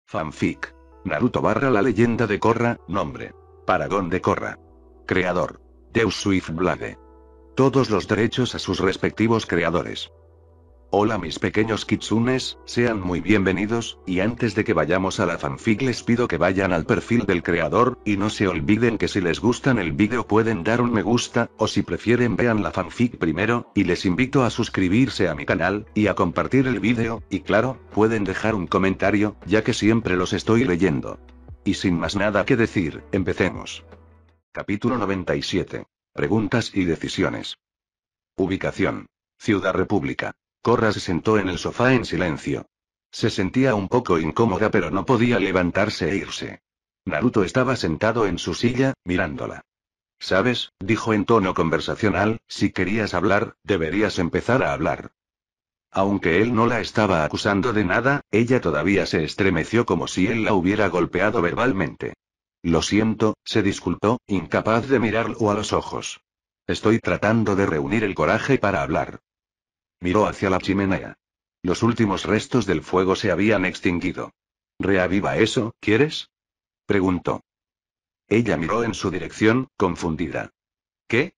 Fanfic. Naruto / la leyenda de Korra, nombre. Paragón de Korra. Creador. Deus Swiftblade. Todos los derechos a sus respectivos creadores. Hola mis pequeños kitsunes, sean muy bienvenidos, y antes de que vayamos a la fanfic les pido que vayan al perfil del creador, y no se olviden que si les gustan el vídeo pueden dar un me gusta, o si prefieren vean la fanfic primero, y les invito a suscribirse a mi canal, y a compartir el vídeo, y claro, pueden dejar un comentario, ya que siempre los estoy leyendo. Y sin más nada que decir, empecemos. Capítulo 97. Preguntas y decisiones. Ubicación. Ciudad República. Korra se sentó en el sofá en silencio. Se sentía un poco incómoda pero no podía levantarse e irse. Naruto estaba sentado en su silla, mirándola. ¿Sabes?, dijo en tono conversacional, si querías hablar, deberías empezar a hablar. Aunque él no la estaba acusando de nada, ella todavía se estremeció como si él la hubiera golpeado verbalmente. Lo siento, se disculpó, incapaz de mirarlo a los ojos. Estoy tratando de reunir el coraje para hablar. Miró hacia la chimenea. Los últimos restos del fuego se habían extinguido. ¿Reaviva eso, quieres?, preguntó. Ella miró en su dirección, confundida. ¿Qué?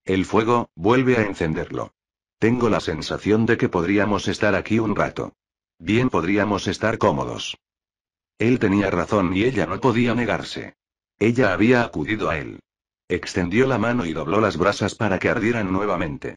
El fuego, vuelve a encenderlo. Tengo la sensación de que podríamos estar aquí un rato. Bien, podríamos estar cómodos. Él tenía razón y ella no podía negarse. Ella había acudido a él. Extendió la mano y dobló las brasas para que ardieran nuevamente.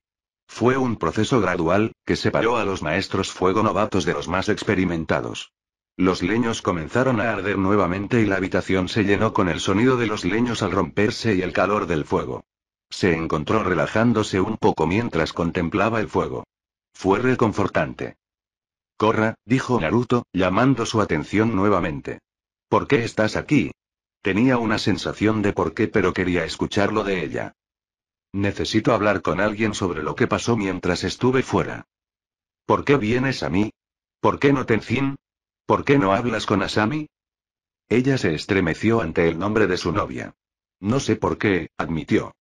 Fue un proceso gradual, que separó a los maestros fuego novatos de los más experimentados. Los leños comenzaron a arder nuevamente y la habitación se llenó con el sonido de los leños al romperse y el calor del fuego. Se encontró relajándose un poco mientras contemplaba el fuego. Fue reconfortante. Korra, dijo Naruto, llamando su atención nuevamente. ¿Por qué estás aquí? Tenía una sensación de por qué pero quería escucharlo de ella. Necesito hablar con alguien sobre lo que pasó mientras estuve fuera. ¿Por qué vienes a mí? ¿Por qué no Tenzin? ¿Por qué no hablas con Asami? Ella se estremeció ante el nombre de su novia. No sé por qué, admitió.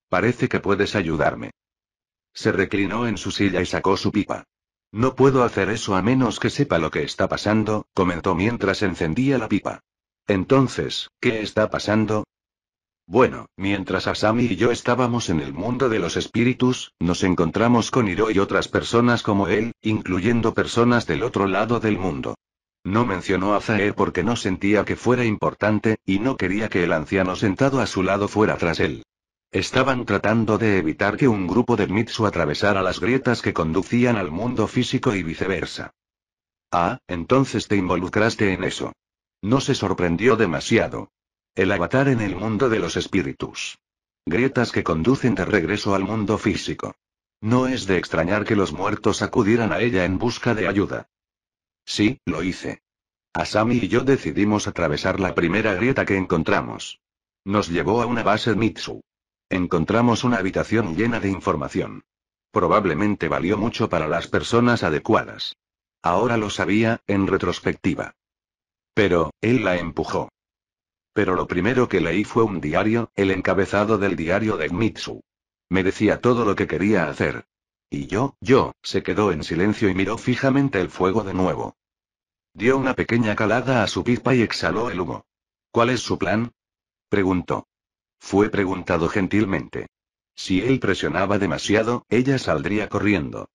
Parece que puedes ayudarme. Se reclinó en su silla y sacó su pipa. No puedo hacer eso a menos que sepa lo que está pasando, comentó mientras encendía la pipa. Entonces, ¿qué está pasando? Bueno, mientras Asami y yo estábamos en el mundo de los espíritus, nos encontramos con Hiro y otras personas como él, incluyendo personas del otro lado del mundo. No mencionó a Zae porque no sentía que fuera importante, y no quería que el anciano sentado a su lado fuera tras él. Estaban tratando de evitar que un grupo de Mitsu atravesara las grietas que conducían al mundo físico y viceversa. Ah, entonces te involucraste en eso. No se sorprendió demasiado. El avatar en el mundo de los espíritus. Grietas que conducen de regreso al mundo físico. No es de extrañar que los muertos acudieran a ella en busca de ayuda. Sí, lo hice. Asami y yo decidimos atravesar la primera grieta que encontramos. Nos llevó a una base Mitsu. Encontramos una habitación llena de información. Probablemente valió mucho para las personas adecuadas. Ahora lo sabía, en retrospectiva. Pero, él la empujó. Pero lo primero que leí fue un diario, el encabezado del diario de Mitsu. Me decía todo lo que quería hacer. Y se quedó en silencio y miró fijamente el fuego de nuevo. Dio una pequeña calada a su pipa y exhaló el humo. ¿Cuál es su plan?, preguntó. Fue preguntado gentilmente. Si él presionaba demasiado, ella saldría corriendo.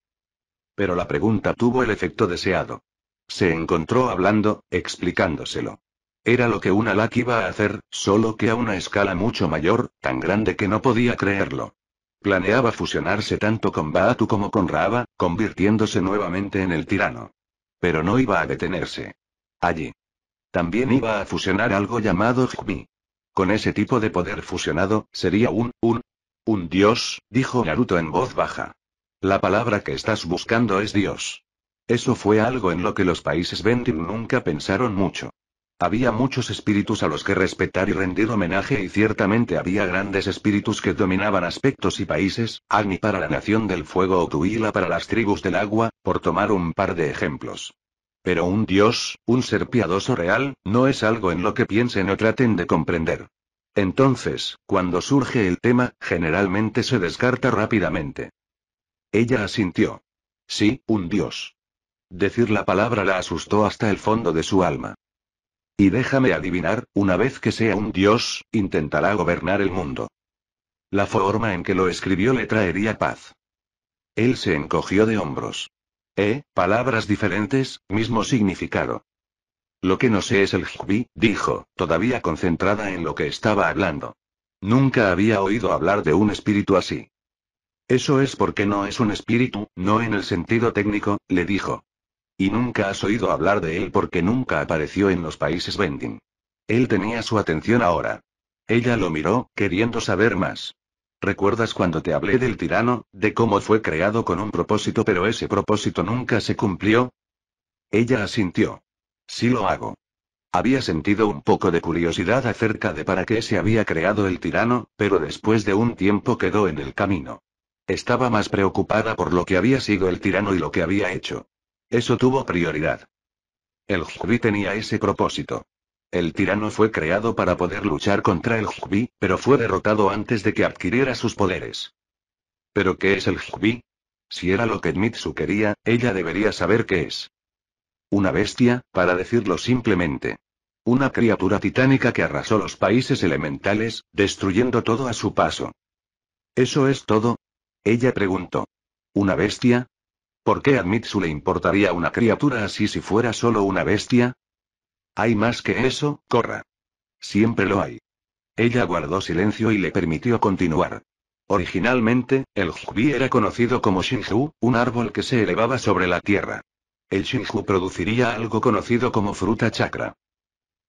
Pero la pregunta tuvo el efecto deseado. Se encontró hablando, explicándoselo. Era lo que una Lack iba a hacer, solo que a una escala mucho mayor, tan grande que no podía creerlo. Planeaba fusionarse tanto con Baatu como con Raaba, convirtiéndose nuevamente en el tirano. Pero no iba a detenerse allí. También iba a fusionar algo llamado Hmi. Con ese tipo de poder fusionado, sería un dios, dijo Naruto en voz baja. La palabra que estás buscando es dios. Eso fue algo en lo que los países Bentin nunca pensaron mucho. Había muchos espíritus a los que respetar y rendir homenaje y ciertamente había grandes espíritus que dominaban aspectos y países, Agni para la Nación del Fuego o Tuila para las tribus del agua, por tomar un par de ejemplos. Pero un dios, un ser piadoso real, no es algo en lo que piensen o traten de comprender. Entonces, cuando surge el tema, generalmente se descarta rápidamente. Ella asintió. Sí, un dios. Decir la palabra la asustó hasta el fondo de su alma. Y déjame adivinar, una vez que sea un dios, intentará gobernar el mundo. La forma en que lo escribió le traería paz. Él se encogió de hombros. Palabras diferentes, mismo significado. Lo que no sé es el Jbi, dijo, todavía concentrada en lo que estaba hablando. Nunca había oído hablar de un espíritu así. Eso es porque no es un espíritu, no en el sentido técnico, le dijo. Y nunca has oído hablar de él porque nunca apareció en los países Vending. Él tenía su atención ahora. Ella lo miró, queriendo saber más. ¿Recuerdas cuando te hablé del tirano, de cómo fue creado con un propósito pero ese propósito nunca se cumplió? Ella asintió. Sí lo hago. Había sentido un poco de curiosidad acerca de para qué se había creado el tirano, pero después de un tiempo quedó en el camino. Estaba más preocupada por lo que había sido el tirano y lo que había hecho. Eso tuvo prioridad. El Jbi tenía ese propósito. El tirano fue creado para poder luchar contra el Jbi, pero fue derrotado antes de que adquiriera sus poderes. ¿Pero qué es el Jbi? Si era lo que Mitsu quería, ella debería saber qué es. Una bestia, para decirlo simplemente. Una criatura titánica que arrasó los países elementales, destruyendo todo a su paso. ¿Eso es todo? Ella preguntó. ¿Una bestia? ¿Por qué a Mitsu le importaría una criatura así si fuera solo una bestia? Hay más que eso, Korra. Siempre lo hay. Ella guardó silencio y le permitió continuar. Originalmente, el Jbi era conocido como Shinju, un árbol que se elevaba sobre la tierra. El Shinju produciría algo conocido como fruta chakra.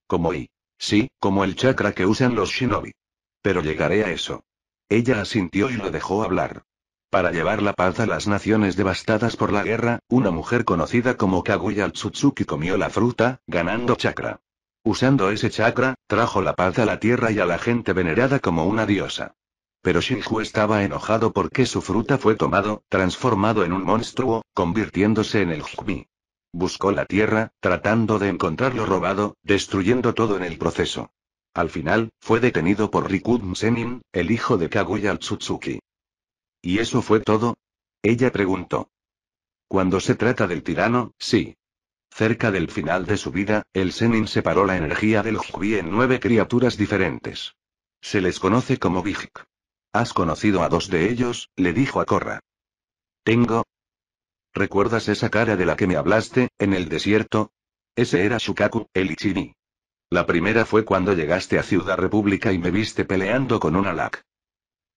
Como sí, como el chakra que usan los shinobi. Pero llegaré a eso. Ella asintió y lo dejó hablar. Para llevar la paz a las naciones devastadas por la guerra, una mujer conocida como Kaguya Tsutsuki comió la fruta, ganando chakra. Usando ese chakra, trajo la paz a la tierra y a la gente venerada como una diosa. Pero Shinju estaba enojado porque su fruta fue tomado, transformado en un monstruo, convirtiéndose en el Jbi. Buscó la tierra, tratando de encontrar lo robado, destruyendo todo en el proceso. Al final, fue detenido por Rikun Senin, el hijo de Kaguya Tsutsuki. ¿Y eso fue todo? Ella preguntó. Cuando se trata del tirano, sí. Cerca del final de su vida, el Senin separó la energía del Jbi en 9 criaturas diferentes. Se les conoce como Vijik. ¿Has conocido a 2 de ellos?, le dijo a Korra. Tengo. ¿Recuerdas esa cara de la que me hablaste, en el desierto? Ese era Shukaku, el Ichini. La primera fue cuando llegaste a Ciudad República y me viste peleando con un alak.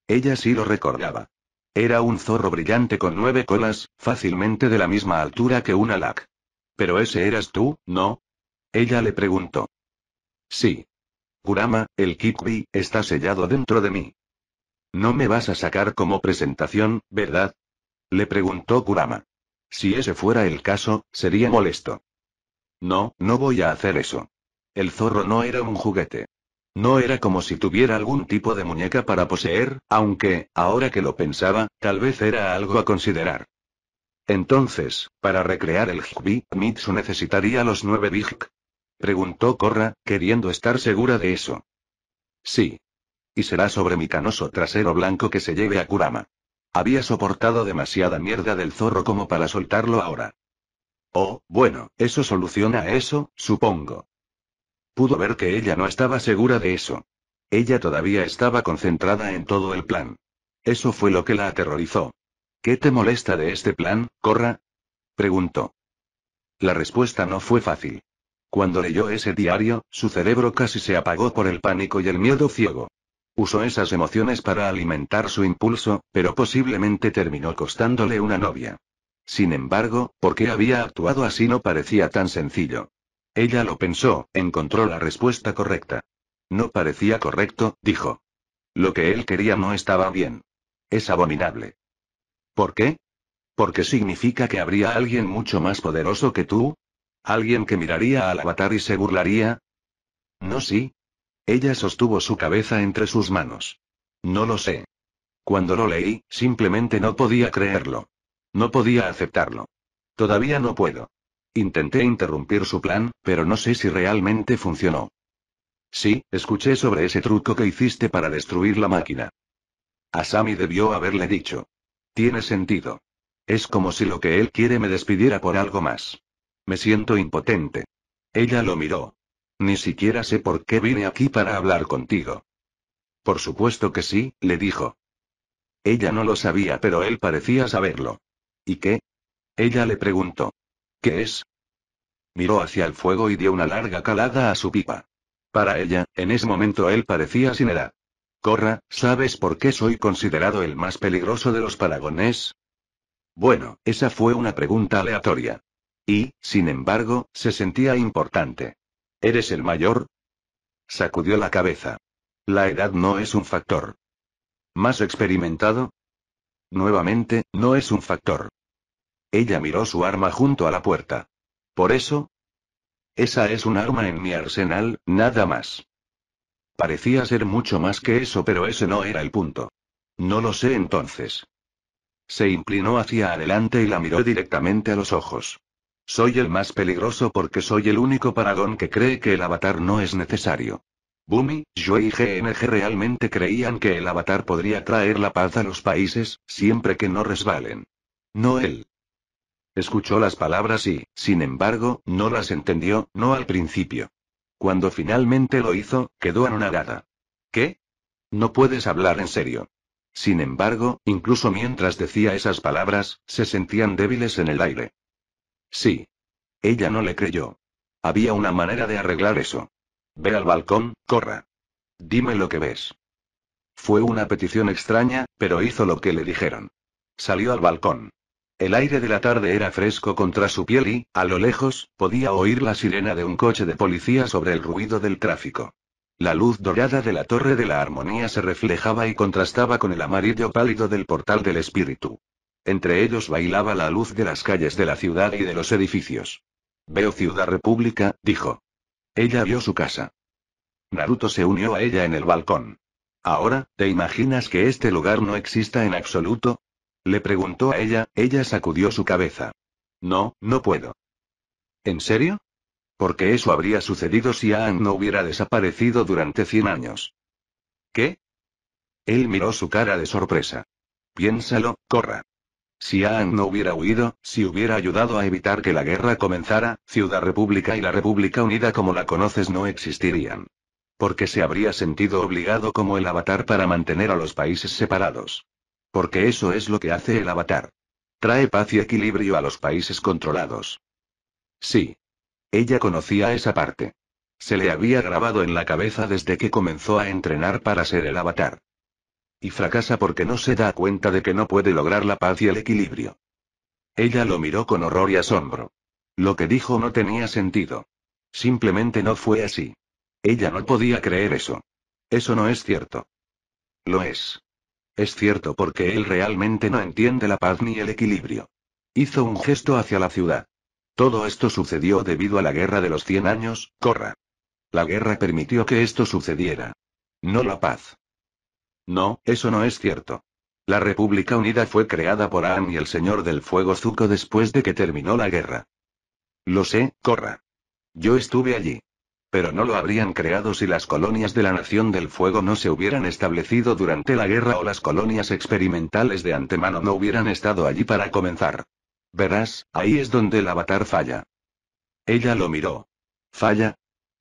Ella sí lo recordaba. Era un zorro brillante con 9 colas, fácilmente de la misma altura que un alak. ¿Pero ese eras tú, no? Ella le preguntó. Sí. Kurama, el Kikbi, está sellado dentro de mí. No me vas a sacar como presentación, ¿verdad? Le preguntó Kurama. Si ese fuera el caso, sería molesto. No, no voy a hacer eso. El zorro no era un juguete. No era como si tuviera algún tipo de muñeca para poseer, aunque, ahora que lo pensaba, tal vez era algo a considerar. Entonces, para recrear el Jbi, Mitsu necesitaría los 9 Vijik. Preguntó Korra, queriendo estar segura de eso. Sí. Y será sobre mi canoso trasero blanco que se lleve a Kurama. Había soportado demasiada mierda del zorro como para soltarlo ahora. Oh, bueno, eso soluciona eso, supongo. Pudo ver que ella no estaba segura de eso. Ella todavía estaba concentrada en todo el plan. Eso fue lo que la aterrorizó. ¿Qué te molesta de este plan, Korra? Preguntó. La respuesta no fue fácil. Cuando leyó ese diario, su cerebro casi se apagó por el pánico y el miedo ciego. Usó esas emociones para alimentar su impulso, pero posiblemente terminó costándole una novia. Sin embargo, ¿por qué había actuado así? No parecía tan sencillo. Ella lo pensó, encontró la respuesta correcta. No parecía correcto, dijo. Lo que él quería no estaba bien. Es abominable. ¿Por qué? Porque significa que habría alguien mucho más poderoso que tú. ¿Alguien que miraría al avatar y se burlaría? No, sí. Ella sostuvo su cabeza entre sus manos. No lo sé. Cuando lo leí, simplemente no podía creerlo. No podía aceptarlo. Todavía no puedo. Intenté interrumpir su plan, pero no sé si realmente funcionó. Sí, escuché sobre ese truco que hiciste para destruir la máquina. Asami debió haberle dicho. Tiene sentido. Es como si lo que él quiere me despidiera por algo más. Me siento impotente. Ella lo miró. Ni siquiera sé por qué vine aquí para hablar contigo. Por supuesto que sí, le dijo. Ella no lo sabía, pero él parecía saberlo. ¿Y qué? Ella le preguntó. ¿Qué es? Miró hacia el fuego y dio una larga calada a su pipa. Para ella, en ese momento él parecía sin edad. Korra, ¿sabes por qué soy considerado el más peligroso de los paragones? Bueno, esa fue una pregunta aleatoria. Y, sin embargo, se sentía importante. ¿Eres el mayor? Sacudió la cabeza. La edad no es un factor. ¿Más experimentado? Nuevamente, no es un factor. Ella miró su arma junto a la puerta. ¿Por eso? Esa es un arma en mi arsenal, nada más. Parecía ser mucho más que eso, pero ese no era el punto. No lo sé entonces. Se inclinó hacia adelante y la miró directamente a los ojos. Soy el más peligroso porque soy el único paragón que cree que el avatar no es necesario. Bumi, yo y GNG realmente creían que el avatar podría traer la paz a los países, siempre que no resbalen. No él. Escuchó las palabras y, sin embargo, no las entendió, no al principio. Cuando finalmente lo hizo, quedó anonadada. ¿Qué? No puedes hablar en serio. Sin embargo, incluso mientras decía esas palabras, se sentían débiles en el aire. Sí. Ella no le creyó. Había una manera de arreglar eso. Ve al balcón, Korra. Dime lo que ves. Fue una petición extraña, pero hizo lo que le dijeron. Salió al balcón. El aire de la tarde era fresco contra su piel y, a lo lejos, podía oír la sirena de un coche de policía sobre el ruido del tráfico. La luz dorada de la Torre de la Armonía se reflejaba y contrastaba con el amarillo pálido del Portal del Espíritu. Entre ellos bailaba la luz de las calles de la ciudad y de los edificios. Veo Ciudad República, dijo. Ella vio su casa. Naruto se unió a ella en el balcón. Ahora, ¿te imaginas que este lugar no exista en absoluto? Le preguntó a ella, ella sacudió su cabeza. No, no puedo. ¿En serio? Porque eso habría sucedido si Aang no hubiera desaparecido durante 100 años. ¿Qué? Él miró su cara de sorpresa. Piénsalo, Korra. Si Aang no hubiera huido, si hubiera ayudado a evitar que la guerra comenzara, Ciudad República y la República Unida como la conoces no existirían. Porque se habría sentido obligado como el avatar para mantener a los países separados. Porque eso es lo que hace el avatar. Trae paz y equilibrio a los países controlados. Sí. Ella conocía esa parte. Se le había grabado en la cabeza desde que comenzó a entrenar para ser el avatar. Y fracasa porque no se da cuenta de que no puede lograr la paz y el equilibrio. Ella lo miró con horror y asombro. Lo que dijo no tenía sentido. Simplemente no fue así. Ella no podía creer eso. Eso no es cierto. Lo es. Es cierto porque él realmente no entiende la paz ni el equilibrio. Hizo un gesto hacia la ciudad. Todo esto sucedió debido a la guerra de los 100 años, Korra. La guerra permitió que esto sucediera. No la paz. No, eso no es cierto. La República Unida fue creada por Aang y el Señor del Fuego Zuko después de que terminó la guerra. Lo sé, Korra. Yo estuve allí. Pero no lo habrían creado si las colonias de la Nación del Fuego no se hubieran establecido durante la guerra o las colonias experimentales de antemano no hubieran estado allí para comenzar. Verás, ahí es donde el avatar falla. Ella lo miró. ¿Falla?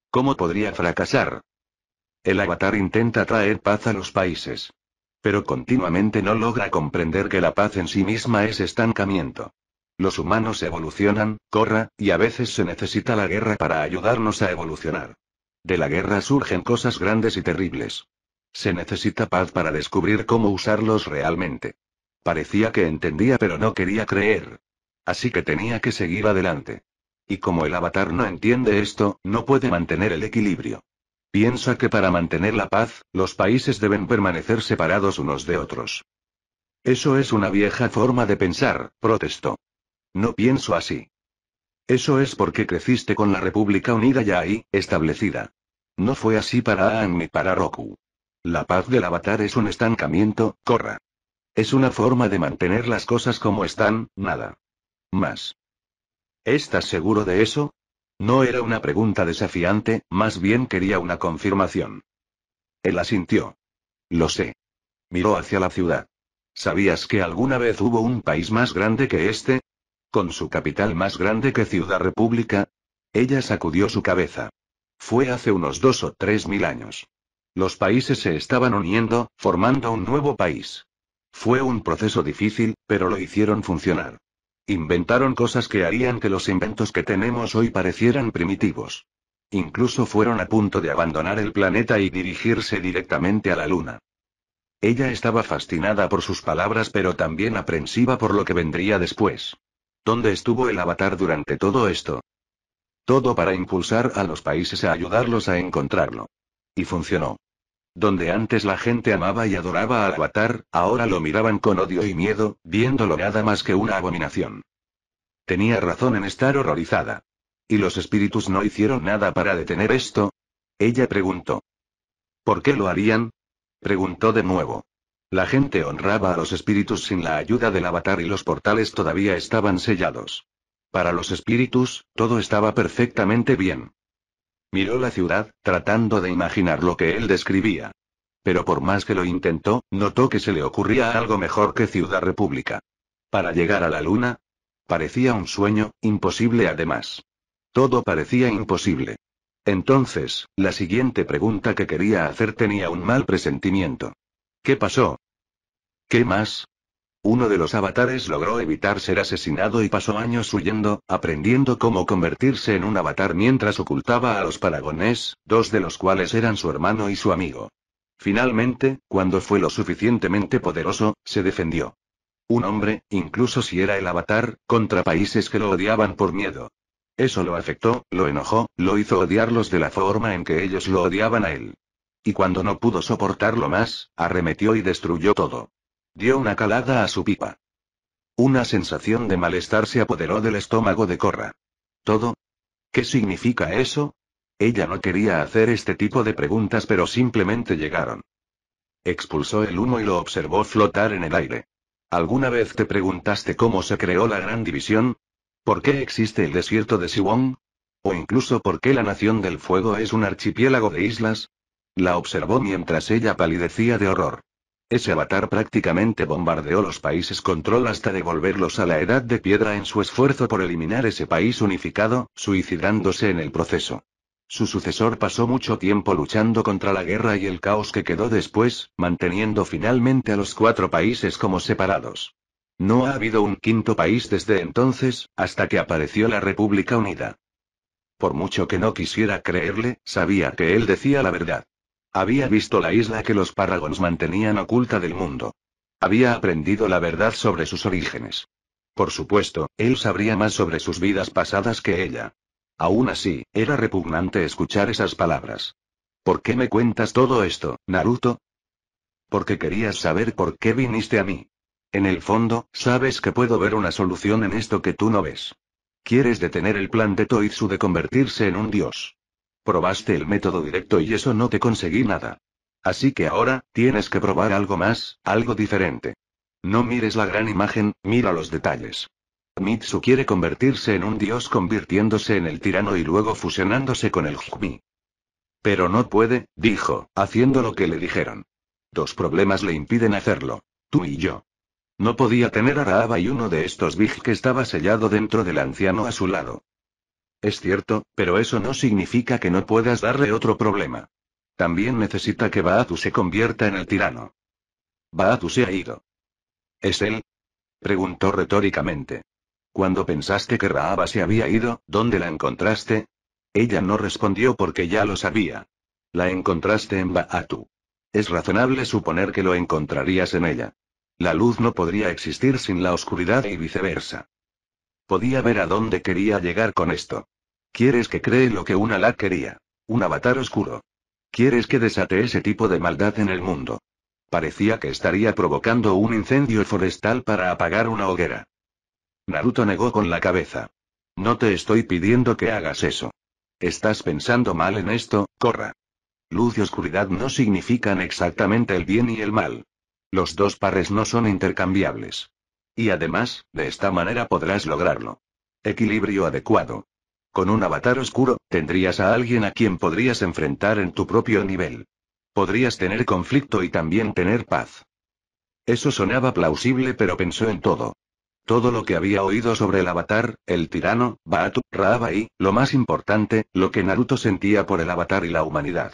¿Cómo podría fracasar? El avatar intenta traer paz a los países. Pero continuamente no logra comprender que la paz en sí misma es estancamiento. Los humanos evolucionan, Korra, y a veces se necesita la guerra para ayudarnos a evolucionar. De la guerra surgen cosas grandes y terribles. Se necesita paz para descubrir cómo usarlos realmente. Parecía que entendía pero no quería creer. Así que tenía que seguir adelante. Y como el avatar no entiende esto, no puede mantener el equilibrio. Piensa que para mantener la paz, los países deben permanecer separados unos de otros. Eso es una vieja forma de pensar, protestó. No pienso así. Eso es porque creciste con la República Unida ya ahí, establecida. No fue así para Aang ni para Roku. La paz del avatar es un estancamiento, Korra. Es una forma de mantener las cosas como están, nada más. ¿Estás seguro de eso? No era una pregunta desafiante, más bien quería una confirmación. Él asintió. Lo sé. Miró hacia la ciudad. ¿Sabías que alguna vez hubo un país más grande que este? ¿Con su capital más grande que Ciudad República? Ella sacudió su cabeza. Fue hace unos 2 o 3 mil años. Los países se estaban uniendo, formando un nuevo país. Fue un proceso difícil, pero lo hicieron funcionar. Inventaron cosas que harían que los inventos que tenemos hoy parecieran primitivos. Incluso fueron a punto de abandonar el planeta y dirigirse directamente a la Luna. Ella estaba fascinada por sus palabras pero también aprensiva por lo que vendría después. ¿Dónde estuvo el Avatar durante todo esto? Todo para impulsar a los países a ayudarlos a encontrarlo. Y funcionó. Donde antes la gente amaba y adoraba al Avatar, ahora lo miraban con odio y miedo, viéndolo nada más que una abominación. Tenía razón en estar horrorizada. ¿Y los espíritus no hicieron nada para detener esto? Ella preguntó. ¿Por qué lo harían? Preguntó de nuevo. La gente honraba a los espíritus sin la ayuda del Avatar y los portales todavía estaban sellados. Para los espíritus, todo estaba perfectamente bien. Miró la ciudad, tratando de imaginar lo que él describía. Pero por más que lo intentó, notó que se le ocurría algo mejor que Ciudad República. ¿Para llegar a la Luna? Parecía un sueño, imposible además. Todo parecía imposible. Entonces, la siguiente pregunta que quería hacer tenía un mal presentimiento. ¿Qué pasó? ¿Qué más? Uno de los avatares logró evitar ser asesinado y pasó años huyendo, aprendiendo cómo convertirse en un avatar mientras ocultaba a los paragones, dos de los cuales eran su hermano y su amigo. Finalmente, cuando fue lo suficientemente poderoso, se defendió. Un hombre, incluso si era el avatar, contra países que lo odiaban por miedo. Eso lo afectó, lo enojó, lo hizo odiarlos de la forma en que ellos lo odiaban a él. Y cuando no pudo soportarlo más, arremetió y destruyó todo. Dio una calada a su pipa. Una sensación de malestar se apoderó del estómago de Korra. ¿Todo? ¿Qué significa eso? Ella no quería hacer este tipo de preguntas pero simplemente llegaron. Expulsó el humo y lo observó flotar en el aire. ¿Alguna vez te preguntaste cómo se creó la Gran División? ¿Por qué existe el desierto de Siwon? ¿O incluso por qué la Nación del Fuego es un archipiélago de islas? La observó mientras ella palidecía de horror. Ese avatar prácticamente bombardeó los países control hasta devolverlos a la Edad de Piedra en su esfuerzo por eliminar ese país unificado, suicidándose en el proceso. Su sucesor pasó mucho tiempo luchando contra la guerra y el caos que quedó después, manteniendo finalmente a los 4 países como separados. No ha habido un quinto país desde entonces, hasta que apareció la República Unida. Por mucho que no quisiera creerle, sabía que él decía la verdad. Había visto la isla que los Paragons mantenían oculta del mundo. Había aprendido la verdad sobre sus orígenes. Por supuesto, él sabría más sobre sus vidas pasadas que ella. Aún así, era repugnante escuchar esas palabras. ¿Por qué me cuentas todo esto, Naruto? Porque querías saber por qué viniste a mí. En el fondo, sabes que puedo ver una solución en esto que tú no ves. Quieres detener el plan de Toitsu de convertirse en un dios. Probaste el método directo y eso no te conseguí nada. Así que ahora, tienes que probar algo más, algo diferente. No mires la gran imagen, mira los detalles. Mitsu quiere convertirse en un dios convirtiéndose en el tirano y luego fusionándose con el Hukmi. Pero no puede, dijo, haciendo lo que le dijeron. 2 problemas le impiden hacerlo. Tú y yo. No podía tener a Raaba y uno de estos Big que estaba sellado dentro del anciano a su lado. Es cierto, pero eso no significa que no puedas darle otro problema. También necesita que Baatu se convierta en el tirano. Baatu se ha ido. ¿Es él? Preguntó retóricamente. Cuando pensaste que Raaba se había ido, ¿dónde la encontraste? Ella no respondió porque ya lo sabía. La encontraste en Baatu. Es razonable suponer que lo encontrarías en ella. La luz no podría existir sin la oscuridad y viceversa. Podía ver a dónde quería llegar con esto. ¿Quieres que cree lo que un Alá quería? Un avatar oscuro. ¿Quieres que desate ese tipo de maldad en el mundo? Parecía que estaría provocando un incendio forestal para apagar una hoguera. Naruto negó con la cabeza. No te estoy pidiendo que hagas eso. Estás pensando mal en esto, Korra. Luz y oscuridad no significan exactamente el bien y el mal. Los 2 pares no son intercambiables. Y además, de esta manera podrás lograrlo. Equilibrio adecuado. Con un avatar oscuro, tendrías a alguien a quien podrías enfrentar en tu propio nivel. Podrías tener conflicto y también tener paz. Eso sonaba plausible pero pensó en todo. Todo lo que había oído sobre el Avatar, el tirano, Baatu, Raaba y, lo más importante, lo que Naruto sentía por el Avatar y la humanidad.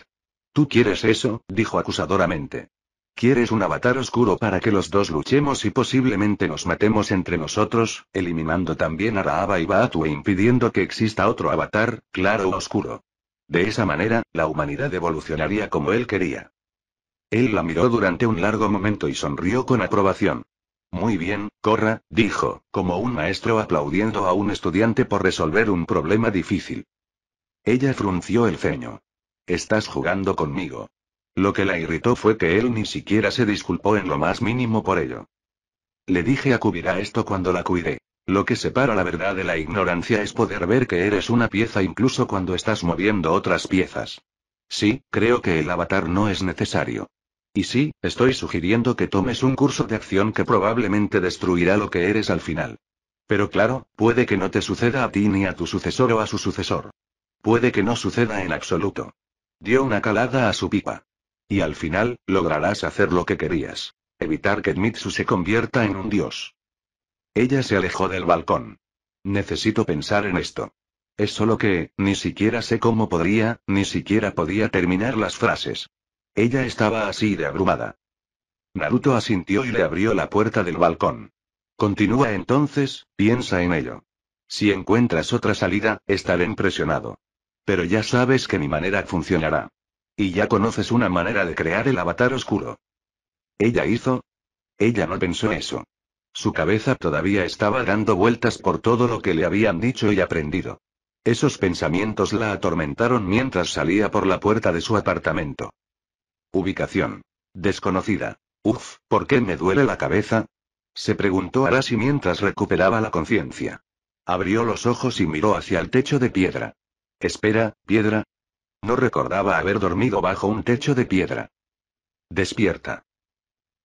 ¿Tú quieres eso?, dijo acusadoramente. ¿Quieres un Avatar oscuro para que los dos luchemos y posiblemente nos matemos entre nosotros, eliminando también a Raaba y Baatu e impidiendo que exista otro Avatar, claro o oscuro? De esa manera, la humanidad evolucionaría como él quería. Él la miró durante un largo momento y sonrió con aprobación. Muy bien, Korra, dijo, como un maestro aplaudiendo a un estudiante por resolver un problema difícil. Ella frunció el ceño. Estás jugando conmigo. Lo que la irritó fue que él ni siquiera se disculpó en lo más mínimo por ello. Le dije a Kubira esto cuando la cuidé. Lo que separa la verdad de la ignorancia es poder ver que eres una pieza incluso cuando estás moviendo otras piezas. Sí, creo que el avatar no es necesario. Y sí, estoy sugiriendo que tomes un curso de acción que probablemente destruirá lo que eres al final. Pero claro, puede que no te suceda a ti ni a tu sucesor o a su sucesor. Puede que no suceda en absoluto. Dio una calada a su pipa. Y al final, lograrás hacer lo que querías. Evitar que Mitsu se convierta en un dios. Ella se alejó del balcón. Necesito pensar en esto. Es solo que, ni siquiera sé cómo ni siquiera podía terminar las frases. Ella estaba así de abrumada. Naruto asintió y le abrió la puerta del balcón. Continúa entonces, piensa en ello. Si encuentras otra salida, estaré impresionado. Pero ya sabes que mi manera funcionará. Y ya conoces una manera de crear el avatar oscuro. ¿Ella hizo? Ella no pensó eso. Su cabeza todavía estaba dando vueltas por todo lo que le habían dicho y aprendido. Esos pensamientos la atormentaron mientras salía por la puerta de su apartamento. Ubicación desconocida. Uf, ¿por qué me duele la cabeza?, se preguntó Arashi mientras recuperaba la conciencia. Abrió los ojos y miró hacia el techo de piedra. Espera, ¿piedra? No recordaba haber dormido bajo un techo de piedra. Despierta.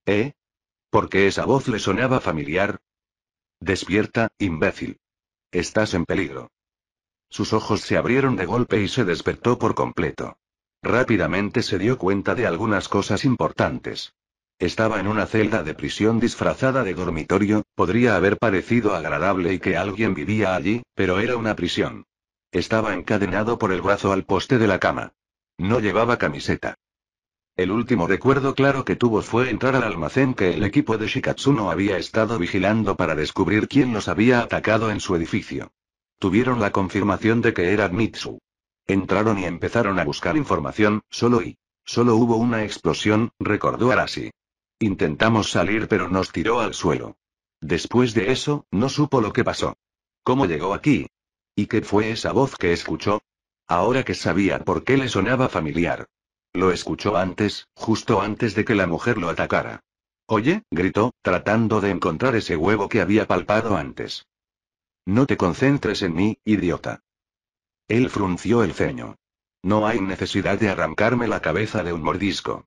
¿Eh? ¿Por qué esa voz le sonaba familiar? Despierta, imbécil. Estás en peligro. Sus ojos se abrieron de golpe y se despertó por completo. Rápidamente se dio cuenta de algunas cosas importantes. Estaba en una celda de prisión disfrazada de dormitorio, podría haber parecido agradable y que alguien vivía allí, pero era una prisión. Estaba encadenado por el brazo al poste de la cama. No llevaba camiseta. El último recuerdo claro que tuvo fue entrar al almacén que el equipo de Shikatsuno había estado vigilando para descubrir quién los había atacado en su edificio. Tuvieron la confirmación de que era Mitsu. Entraron y empezaron a buscar información, solo hubo una explosión, recordó Arashi. Intentamos salir pero nos tiró al suelo. Después de eso, no supo lo que pasó. ¿Cómo llegó aquí? ¿Y qué fue esa voz que escuchó? Ahora que sabía por qué le sonaba familiar. Lo escuchó antes, justo antes de que la mujer lo atacara. Oye, gritó, tratando de encontrar ese huevo que había palpado antes. No te concentres en mí, idiota. Él frunció el ceño. No hay necesidad de arrancarme la cabeza de un mordisco.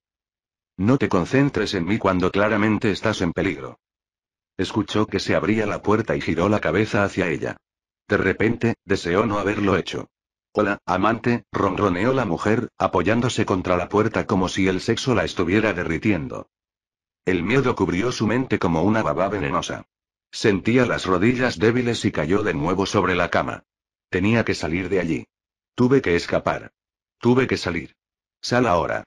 No te concentres en mí cuando claramente estás en peligro. Escuchó que se abría la puerta y giró la cabeza hacia ella. De repente, deseó no haberlo hecho. Hola, amante, ronroneó la mujer, apoyándose contra la puerta como si el sexo la estuviera derritiendo. El miedo cubrió su mente como una baba venenosa. Sentía las rodillas débiles y cayó de nuevo sobre la cama. Tenía que salir de allí. Tuve que escapar. Tuve que salir. Sal ahora.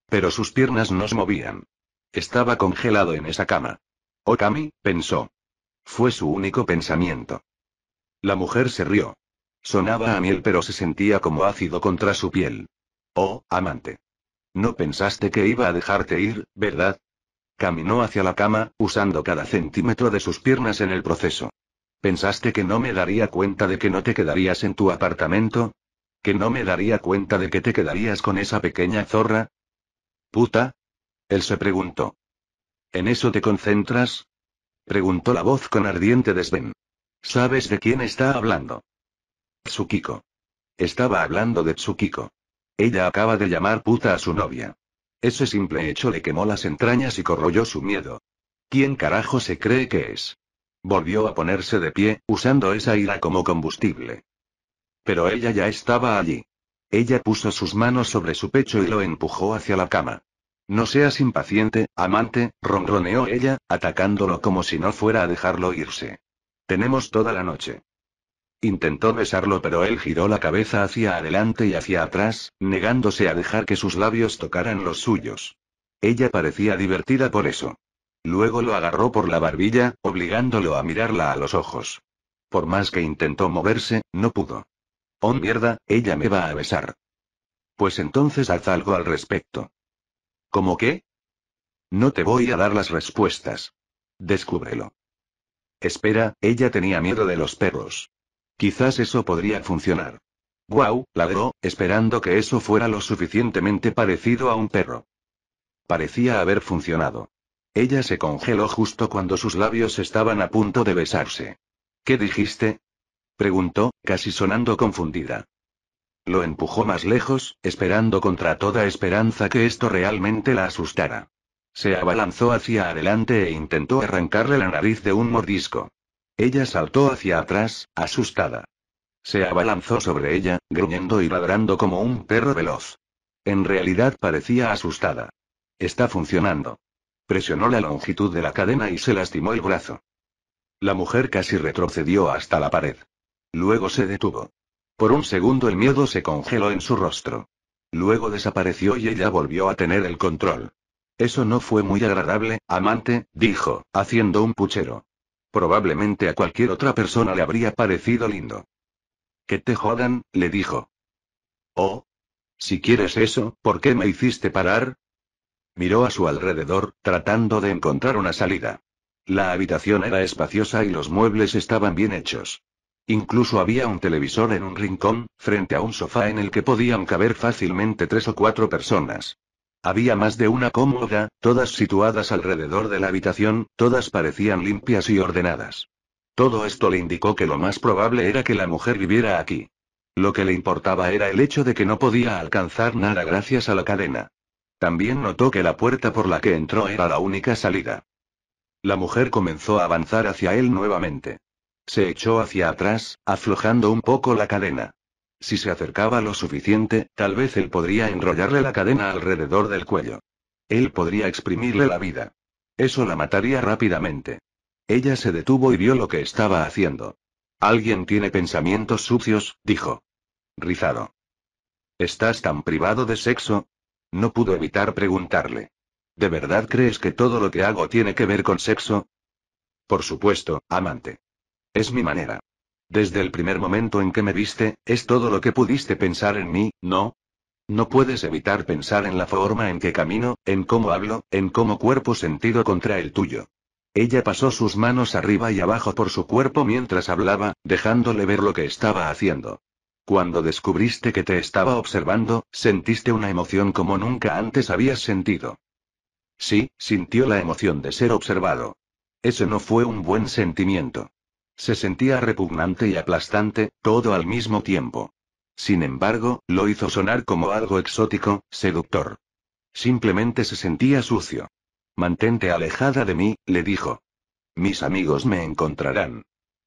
Pero sus piernas no se movían. Estaba congelado en esa cama. Okami, pensó. Fue su único pensamiento. La mujer se rió. Sonaba a miel pero se sentía como ácido contra su piel. Oh, amante. No pensaste que iba a dejarte ir, ¿verdad? Caminó hacia la cama, usando cada centímetro de sus piernas en el proceso. ¿Pensaste que no me daría cuenta de que no te quedarías en tu apartamento? ¿Que no me daría cuenta de que te quedarías con esa pequeña zorra? ¿Puta? Él se preguntó. ¿En eso te concentras? Preguntó la voz con ardiente desdén. ¿Sabes de quién está hablando? Tsukiko. Estaba hablando de Tsukiko. Ella acaba de llamar puta a su novia. Ese simple hecho le quemó las entrañas y corroyó su miedo. ¿Quién carajo se cree que es? Volvió a ponerse de pie, usando esa ira como combustible. Pero ella ya estaba allí. Ella puso sus manos sobre su pecho y lo empujó hacia la cama. No seas impaciente, amante, ronroneó ella, atacándolo como si no fuera a dejarlo irse. Tenemos toda la noche. Intentó besarlo, pero él giró la cabeza hacia adelante y hacia atrás, negándose a dejar que sus labios tocaran los suyos. Ella parecía divertida por eso. Luego lo agarró por la barbilla, obligándolo a mirarla a los ojos. Por más que intentó moverse, no pudo. Oh mierda, ella me va a besar. Pues entonces haz algo al respecto. ¿Cómo qué? No te voy a dar las respuestas. Descúbrelo. Espera, ella tenía miedo de los perros. Quizás eso podría funcionar. Guau, ladró, esperando que eso fuera lo suficientemente parecido a un perro. Parecía haber funcionado. Ella se congeló justo cuando sus labios estaban a punto de besarse. ¿Qué dijiste? Preguntó, casi sonando confundida. Lo empujó más lejos, esperando contra toda esperanza que esto realmente la asustara. Se abalanzó hacia adelante e intentó arrancarle la nariz de un mordisco. Ella saltó hacia atrás, asustada. Se abalanzó sobre ella, gruñendo y ladrando como un perro veloz. En realidad parecía asustada. Está funcionando. Presionó la longitud de la cadena y se lastimó el brazo. La mujer casi retrocedió hasta la pared. Luego se detuvo. Por un segundo el miedo se congeló en su rostro. Luego desapareció y ella volvió a tener el control. Eso no fue muy agradable, amante, dijo, haciendo un puchero. Probablemente a cualquier otra persona le habría parecido lindo. Que te jodan, le dijo. Oh. Si quieres eso, ¿por qué me hiciste parar? Miró a su alrededor, tratando de encontrar una salida. La habitación era espaciosa y los muebles estaban bien hechos. Incluso había un televisor en un rincón, frente a un sofá en el que podían caber fácilmente 3 o 4 personas. Había más de una cómoda, todas situadas alrededor de la habitación, todas parecían limpias y ordenadas. Todo esto le indicó que lo más probable era que la mujer viviera aquí. Lo que le importaba era el hecho de que no podía alcanzar nada gracias a la cadena. También notó que la puerta por la que entró era la única salida. La mujer comenzó a avanzar hacia él nuevamente. Se echó hacia atrás, aflojando un poco la cadena. Si se acercaba lo suficiente, tal vez él podría enrollarle la cadena alrededor del cuello. Él podría exprimirle la vida. Eso la mataría rápidamente. Ella se detuvo y vio lo que estaba haciendo. Alguien tiene pensamientos sucios, dijo. Rizado. ¿Estás tan privado de sexo? No pudo evitar preguntarle. ¿De verdad crees que todo lo que hago tiene que ver con sexo? Por supuesto, amante. Es mi manera. Desde el primer momento en que me viste, es todo lo que pudiste pensar en mí, ¿no? No puedes evitar pensar en la forma en que camino, en cómo hablo, en cómo cuerpo sentido contra el tuyo. Ella pasó sus manos arriba y abajo por su cuerpo mientras hablaba, dejándole ver lo que estaba haciendo. Cuando descubriste que te estaba observando, sentiste una emoción como nunca antes habías sentido. Sí, sintió la emoción de ser observado. Ese no fue un buen sentimiento. Se sentía repugnante y aplastante, todo al mismo tiempo. Sin embargo, lo hizo sonar como algo exótico, seductor. Simplemente se sentía sucio. Mantente alejada de mí, le dijo. Mis amigos me encontrarán.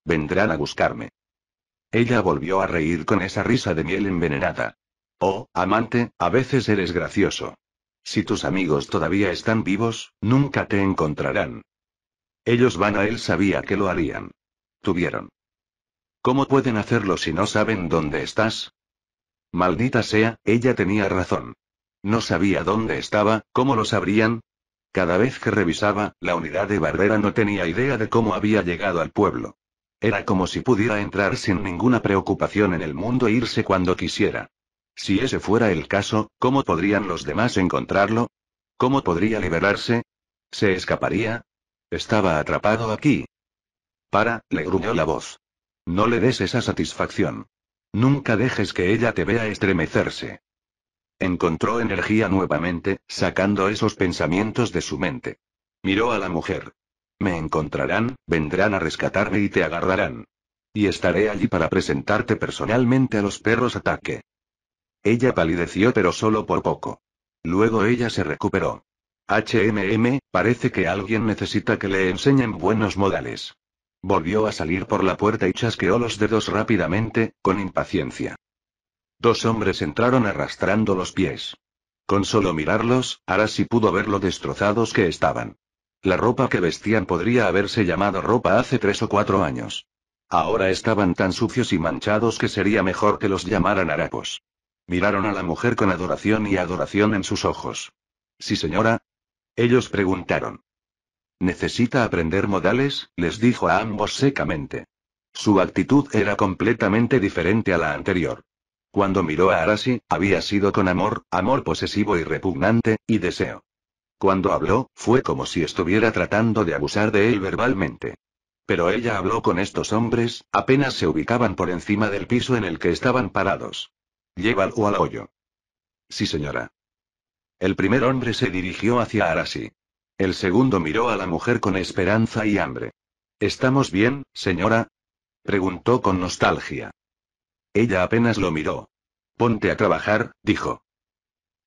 Vendrán a buscarme. Ella volvió a reír con esa risa de miel envenenada. Oh, amante, a veces eres gracioso. Si tus amigos todavía están vivos, nunca te encontrarán. Ellos van a él, sabía que lo harían. Tuvieron. ¿Cómo pueden hacerlo si no saben dónde estás? Maldita sea, ella tenía razón. No sabía dónde estaba, ¿cómo lo sabrían? Cada vez que revisaba, la unidad de Barrera no tenía idea de cómo había llegado al pueblo. Era como si pudiera entrar sin ninguna preocupación en el mundo e irse cuando quisiera. Si ese fuera el caso, ¿cómo podrían los demás encontrarlo? ¿Cómo podría liberarse? ¿Se escaparía? Estaba atrapado aquí. Le gruñó la voz. No le des esa satisfacción. Nunca dejes que ella te vea estremecerse. Encontró energía nuevamente, sacando esos pensamientos de su mente. Miró a la mujer. Me encontrarán, vendrán a rescatarme y te agarrarán. Y estaré allí para presentarte personalmente a los perros ataque. Ella palideció, pero solo por poco. Luego ella se recuperó. Parece que alguien necesita que le enseñen buenos modales. Volvió a salir por la puerta y chasqueó los dedos rápidamente, con impaciencia. 2 hombres entraron arrastrando los pies. Con solo mirarlos, Arasi pudo ver lo destrozados que estaban. La ropa que vestían podría haberse llamado ropa hace 3 o 4 años. Ahora estaban tan sucios y manchados que sería mejor que los llamaran harapos. Miraron a la mujer con adoración y adoración en sus ojos. ¿Sí, señora? Ellos preguntaron. Necesita aprender modales, les dijo a ambos secamente. Su actitud era completamente diferente a la anterior. Cuando miró a Arasi, había sido con amor, amor posesivo y repugnante, y deseo. Cuando habló, fue como si estuviera tratando de abusar de él verbalmente. Pero ella habló con estos hombres, apenas se ubicaban por encima del piso en el que estaban parados. Llévalo al hoyo. Sí, señora. El primer hombre se dirigió hacia Arasi. El segundo miró a la mujer con esperanza y hambre. ¿Estamos bien, señora? Preguntó con nostalgia. Ella apenas lo miró. Ponte a trabajar, dijo.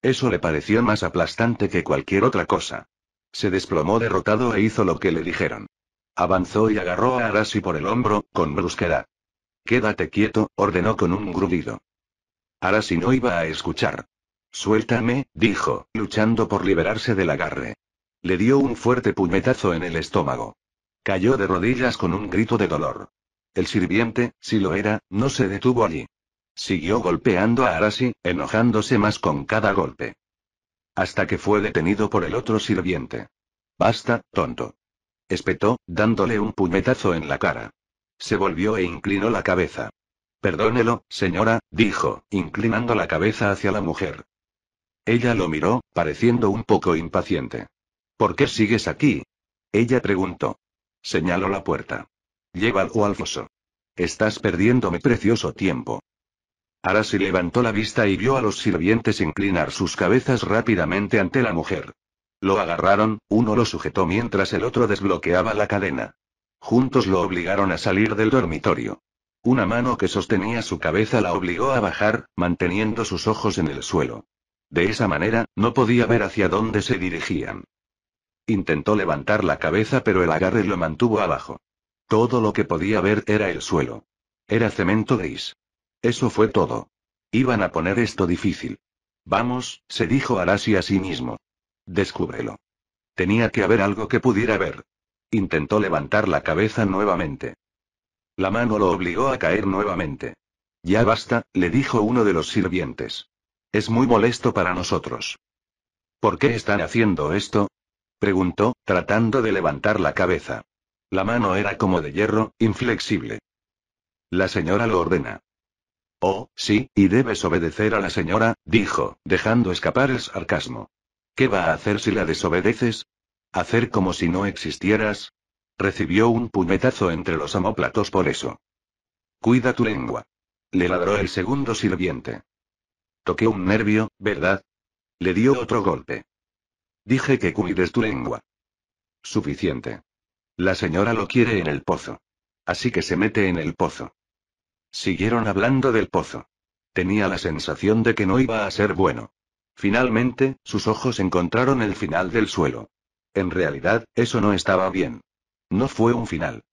Eso le pareció más aplastante que cualquier otra cosa. Se desplomó derrotado e hizo lo que le dijeron. Avanzó y agarró a Arasi por el hombro, con brusquedad. Quédate quieto, ordenó con un gruñido. Arasi no iba a escuchar. Suéltame, dijo, luchando por liberarse del agarre. Le dio un fuerte puñetazo en el estómago. Cayó de rodillas con un grito de dolor. El sirviente, si lo era, no se detuvo allí. Siguió golpeando a Arasi, enojándose más con cada golpe. Hasta que fue detenido por el otro sirviente. Basta, tonto. Espetó, dándole un puñetazo en la cara. Se volvió e inclinó la cabeza. Perdónelo, señora, dijo, inclinando la cabeza hacia la mujer. Ella lo miró, pareciendo un poco impaciente. ¿Por qué sigues aquí? Ella preguntó. Señaló la puerta. Llévalo al foso. Estás perdiendo mi precioso tiempo. Arasi levantó la vista y vio a los sirvientes inclinar sus cabezas rápidamente ante la mujer. Lo agarraron, uno lo sujetó mientras el otro desbloqueaba la cadena. Juntos lo obligaron a salir del dormitorio. Una mano que sostenía su cabeza la obligó a bajar, manteniendo sus ojos en el suelo. De esa manera, no podía ver hacia dónde se dirigían. Intentó levantar la cabeza pero el agarre lo mantuvo abajo. Todo lo que podía ver era el suelo. Era cemento gris. Eso fue todo. Iban a poner esto difícil. Vamos, se dijo Arasi a sí mismo. Descúbrelo. Tenía que haber algo que pudiera ver. Intentó levantar la cabeza nuevamente. La mano lo obligó a caer nuevamente. Ya basta, le dijo uno de los sirvientes. Es muy molesto para nosotros. ¿Por qué están haciendo esto? Preguntó, tratando de levantar la cabeza. La mano era como de hierro, inflexible. La señora lo ordena. Oh, sí, y debes obedecer a la señora, dijo, dejando escapar el sarcasmo. ¿Qué va a hacer si la desobedeces? ¿Hacer como si no existieras? Recibió un puñetazo entre los omóplatos por eso. Cuida tu lengua. Le ladró el segundo sirviente. Toqué un nervio, ¿verdad? Le dio otro golpe. Dije que cuides tu lengua. Suficiente. La señora lo quiere en el pozo. Así que se mete en el pozo. Siguieron hablando del pozo. Tenía la sensación de que no iba a ser bueno. Finalmente, sus ojos encontraron el final del suelo. En realidad, eso no estaba bien. No fue un final.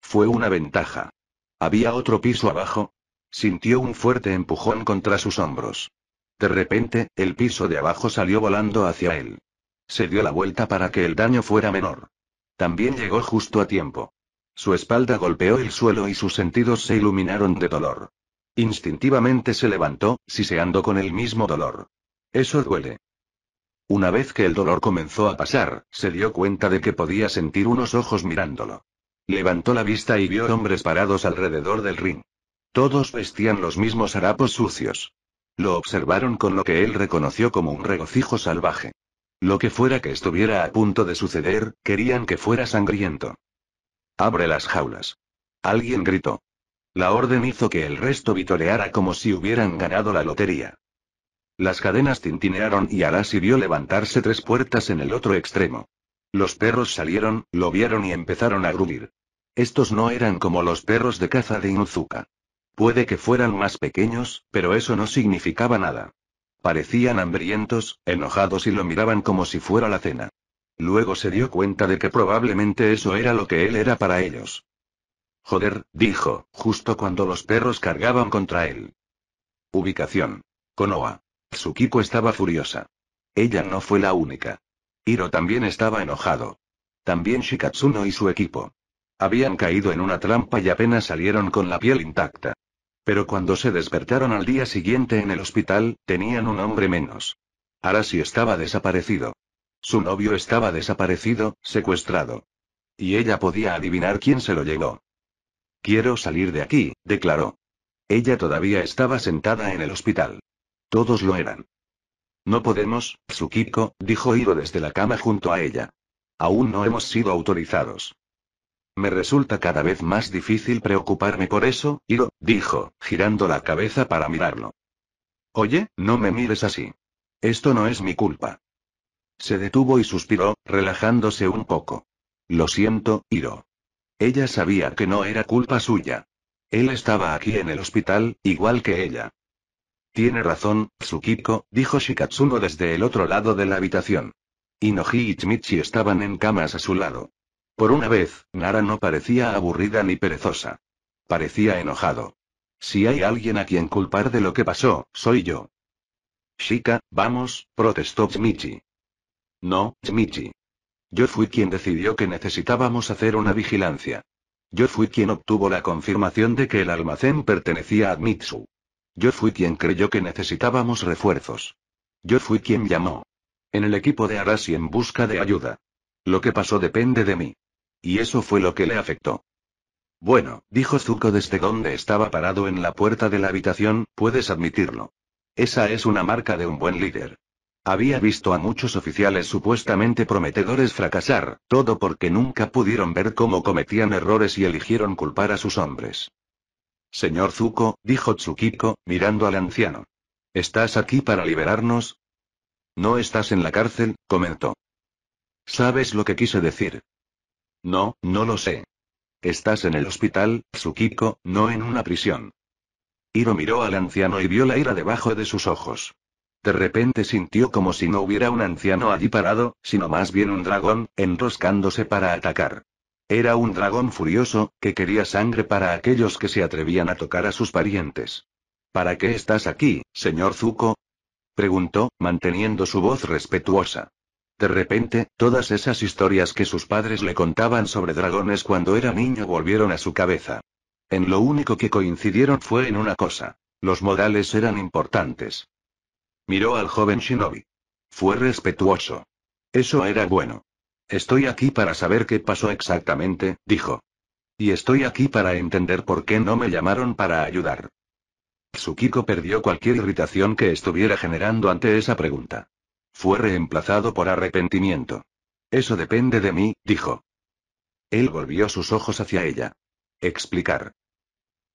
Fue una ventaja. ¿Había otro piso abajo? Sintió un fuerte empujón contra sus hombros. De repente, el piso de abajo salió volando hacia él. Se dio la vuelta para que el daño fuera menor. También llegó justo a tiempo. Su espalda golpeó el suelo y sus sentidos se iluminaron de dolor. Instintivamente se levantó, siseando con el mismo dolor. Eso duele. Una vez que el dolor comenzó a pasar, se dio cuenta de que podía sentir unos ojos mirándolo. Levantó la vista y vio hombres parados alrededor del ring. Todos vestían los mismos harapos sucios. Lo observaron con lo que él reconoció como un regocijo salvaje. Lo que fuera que estuviera a punto de suceder, querían que fuera sangriento. Abre las jaulas. Alguien gritó. La orden hizo que el resto vitoreara como si hubieran ganado la lotería. Las cadenas tintinearon y Arasi vio levantarse 3 puertas en el otro extremo. Los perros salieron, lo vieron y empezaron a gruñir. Estos no eran como los perros de caza de Inuzuka. Puede que fueran más pequeños, pero eso no significaba nada. Parecían hambrientos, enojados y lo miraban como si fuera la cena. Luego se dio cuenta de que probablemente eso era lo que él era para ellos. Joder, dijo, justo cuando los perros cargaban contra él. Ubicación. Konoha. Tsukiko estaba furiosa. Ella no fue la única. Hiro también estaba enojado. También Shikatsuno y su equipo. Habían caído en una trampa y apenas salieron con la piel intacta. Pero cuando se despertaron al día siguiente en el hospital, tenían un hombre menos. Arashi estaba desaparecido. Su novio estaba desaparecido, secuestrado. Y ella podía adivinar quién se lo llevó. Quiero salir de aquí, declaró. Ella todavía estaba sentada en el hospital. Todos lo eran. No podemos, Tsukiko, dijo Hiro desde la cama junto a ella. Aún no hemos sido autorizados. Me resulta cada vez más difícil preocuparme por eso, Hiro, dijo, girando la cabeza para mirarlo. Oye, no me mires así. Esto no es mi culpa. Se detuvo y suspiró, relajándose un poco. Lo siento, Hiro. Ella sabía que no era culpa suya. Él estaba aquí en el hospital, igual que ella. Tiene razón, Tsukiko, dijo Shikatsuno desde el otro lado de la habitación. Inoji y Chimichi estaban en camas a su lado. Por una vez, Nara no parecía aburrida ni perezosa. Parecía enojado. Si hay alguien a quien culpar de lo que pasó, soy yo. Shika, vamos, protestó Chimichi. No, Chimichi. Yo fui quien decidió que necesitábamos hacer una vigilancia. Yo fui quien obtuvo la confirmación de que el almacén pertenecía a Mitsu. Yo fui quien creyó que necesitábamos refuerzos. Yo fui quien llamó en el equipo de Arashi en busca de ayuda. Lo que pasó depende de mí. Y eso fue lo que le afectó. Bueno, dijo Zuko desde donde estaba parado en la puerta de la habitación, puedes admitirlo. Esa es una marca de un buen líder. Había visto a muchos oficiales supuestamente prometedores fracasar, todo porque nunca pudieron ver cómo cometían errores y eligieron culpar a sus hombres. Señor Zuko, dijo Tsukiko, mirando al anciano. ¿Estás aquí para liberarnos? No estás en la cárcel, comentó. ¿Sabes lo que quise decir? No, no lo sé. Estás en el hospital, Tsukiko, no en una prisión. Hiro miró al anciano y vio la ira debajo de sus ojos. De repente sintió como si no hubiera un anciano allí parado, sino más bien un dragón, enroscándose para atacar. Era un dragón furioso, que quería sangre para aquellos que se atrevían a tocar a sus parientes. ¿Para qué estás aquí, señor Zuko? Preguntó, manteniendo su voz respetuosa. De repente, todas esas historias que sus padres le contaban sobre dragones cuando era niño volvieron a su cabeza. En lo único que coincidieron fue en una cosa. Los modales eran importantes. Miró al joven shinobi. Fue respetuoso. Eso era bueno. Estoy aquí para saber qué pasó exactamente, dijo. Y estoy aquí para entender por qué no me llamaron para ayudar. Tsukiko perdió cualquier irritación que estuviera generando ante esa pregunta. Fue reemplazado por arrepentimiento. Eso depende de mí, dijo. Él volvió sus ojos hacia ella. Explicar.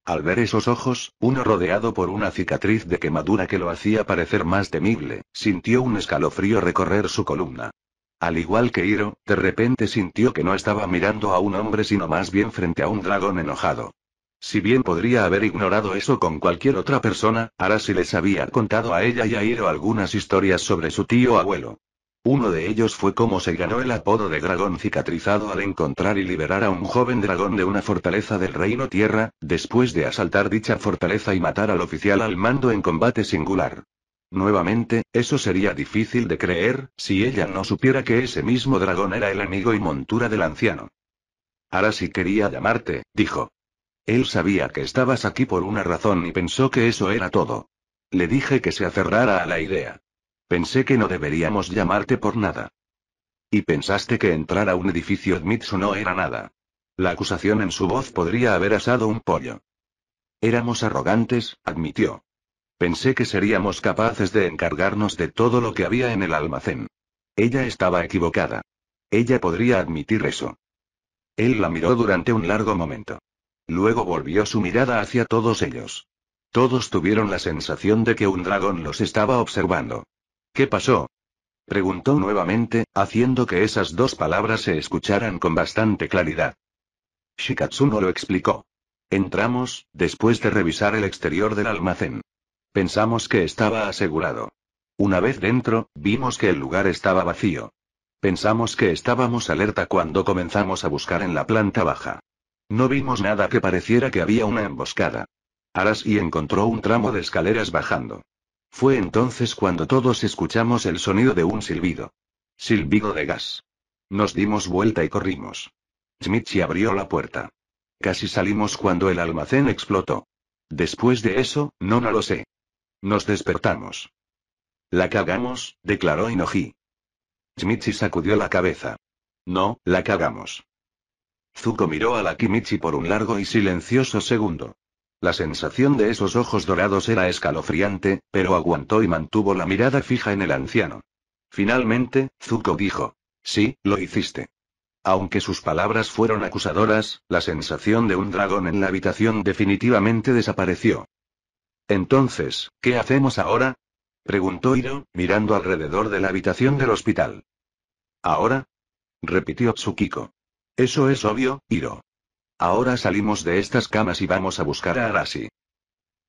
Al ver esos ojos, uno rodeado por una cicatriz de quemadura que lo hacía parecer más temible, sintió un escalofrío recorrer su columna. Al igual que Hiro, de repente sintió que no estaba mirando a un hombre sino más bien frente a un dragón enojado. Si bien podría haber ignorado eso con cualquier otra persona, Arashi les había contado a ella y a Hiro algunas historias sobre su tío abuelo. Uno de ellos fue cómo se ganó el apodo de dragón cicatrizado al encontrar y liberar a un joven dragón de una fortaleza del Reino Tierra, después de asaltar dicha fortaleza y matar al oficial al mando en combate singular. Nuevamente, eso sería difícil de creer, si ella no supiera que ese mismo dragón era el amigo y montura del anciano. Arashi quería llamarte, dijo. Él sabía que estabas aquí por una razón y pensó que eso era todo. Le dije que se aferrara a la idea. Pensé que no deberíamos llamarte por nada. Y pensaste que entrar a un edificio Mitsu no era nada. La acusación en su voz podría haber asado un pollo. Éramos arrogantes, admitió. Pensé que seríamos capaces de encargarnos de todo lo que había en el almacén. Ella estaba equivocada. Ella podría admitir eso. Él la miró durante un largo momento. Luego volvió su mirada hacia todos ellos. Todos tuvieron la sensación de que un dragón los estaba observando. ¿Qué pasó? Preguntó nuevamente, haciendo que esas dos palabras se escucharan con bastante claridad. Shikatsuno lo explicó. Entramos, después de revisar el exterior del almacén. Pensamos que estaba asegurado. Una vez dentro, vimos que el lugar estaba vacío. Pensamos que estábamos alerta cuando comenzamos a buscar en la planta baja. No vimos nada que pareciera que había una emboscada. Arashi encontró un tramo de escaleras bajando. Fue entonces cuando todos escuchamos el sonido de un silbido. Silbido de gas. Nos dimos vuelta y corrimos. Shimichi abrió la puerta. Casi salimos cuando el almacén explotó. Después de eso, no lo sé. Nos despertamos. La cagamos, declaró Inoji. Shimichi sacudió la cabeza. No, la cagamos. Zuko miró a la Kimichi por un largo y silencioso segundo. La sensación de esos ojos dorados era escalofriante, pero aguantó y mantuvo la mirada fija en el anciano. Finalmente, Zuko dijo: sí, lo hiciste. Aunque sus palabras fueron acusadoras, la sensación de un dragón en la habitación definitivamente desapareció. Entonces, ¿qué hacemos ahora?, preguntó Hiro, mirando alrededor de la habitación del hospital. ¿Ahora?, repitió Tsukiko. Eso es obvio, Hiro. Ahora salimos de estas camas y vamos a buscar a Arashi.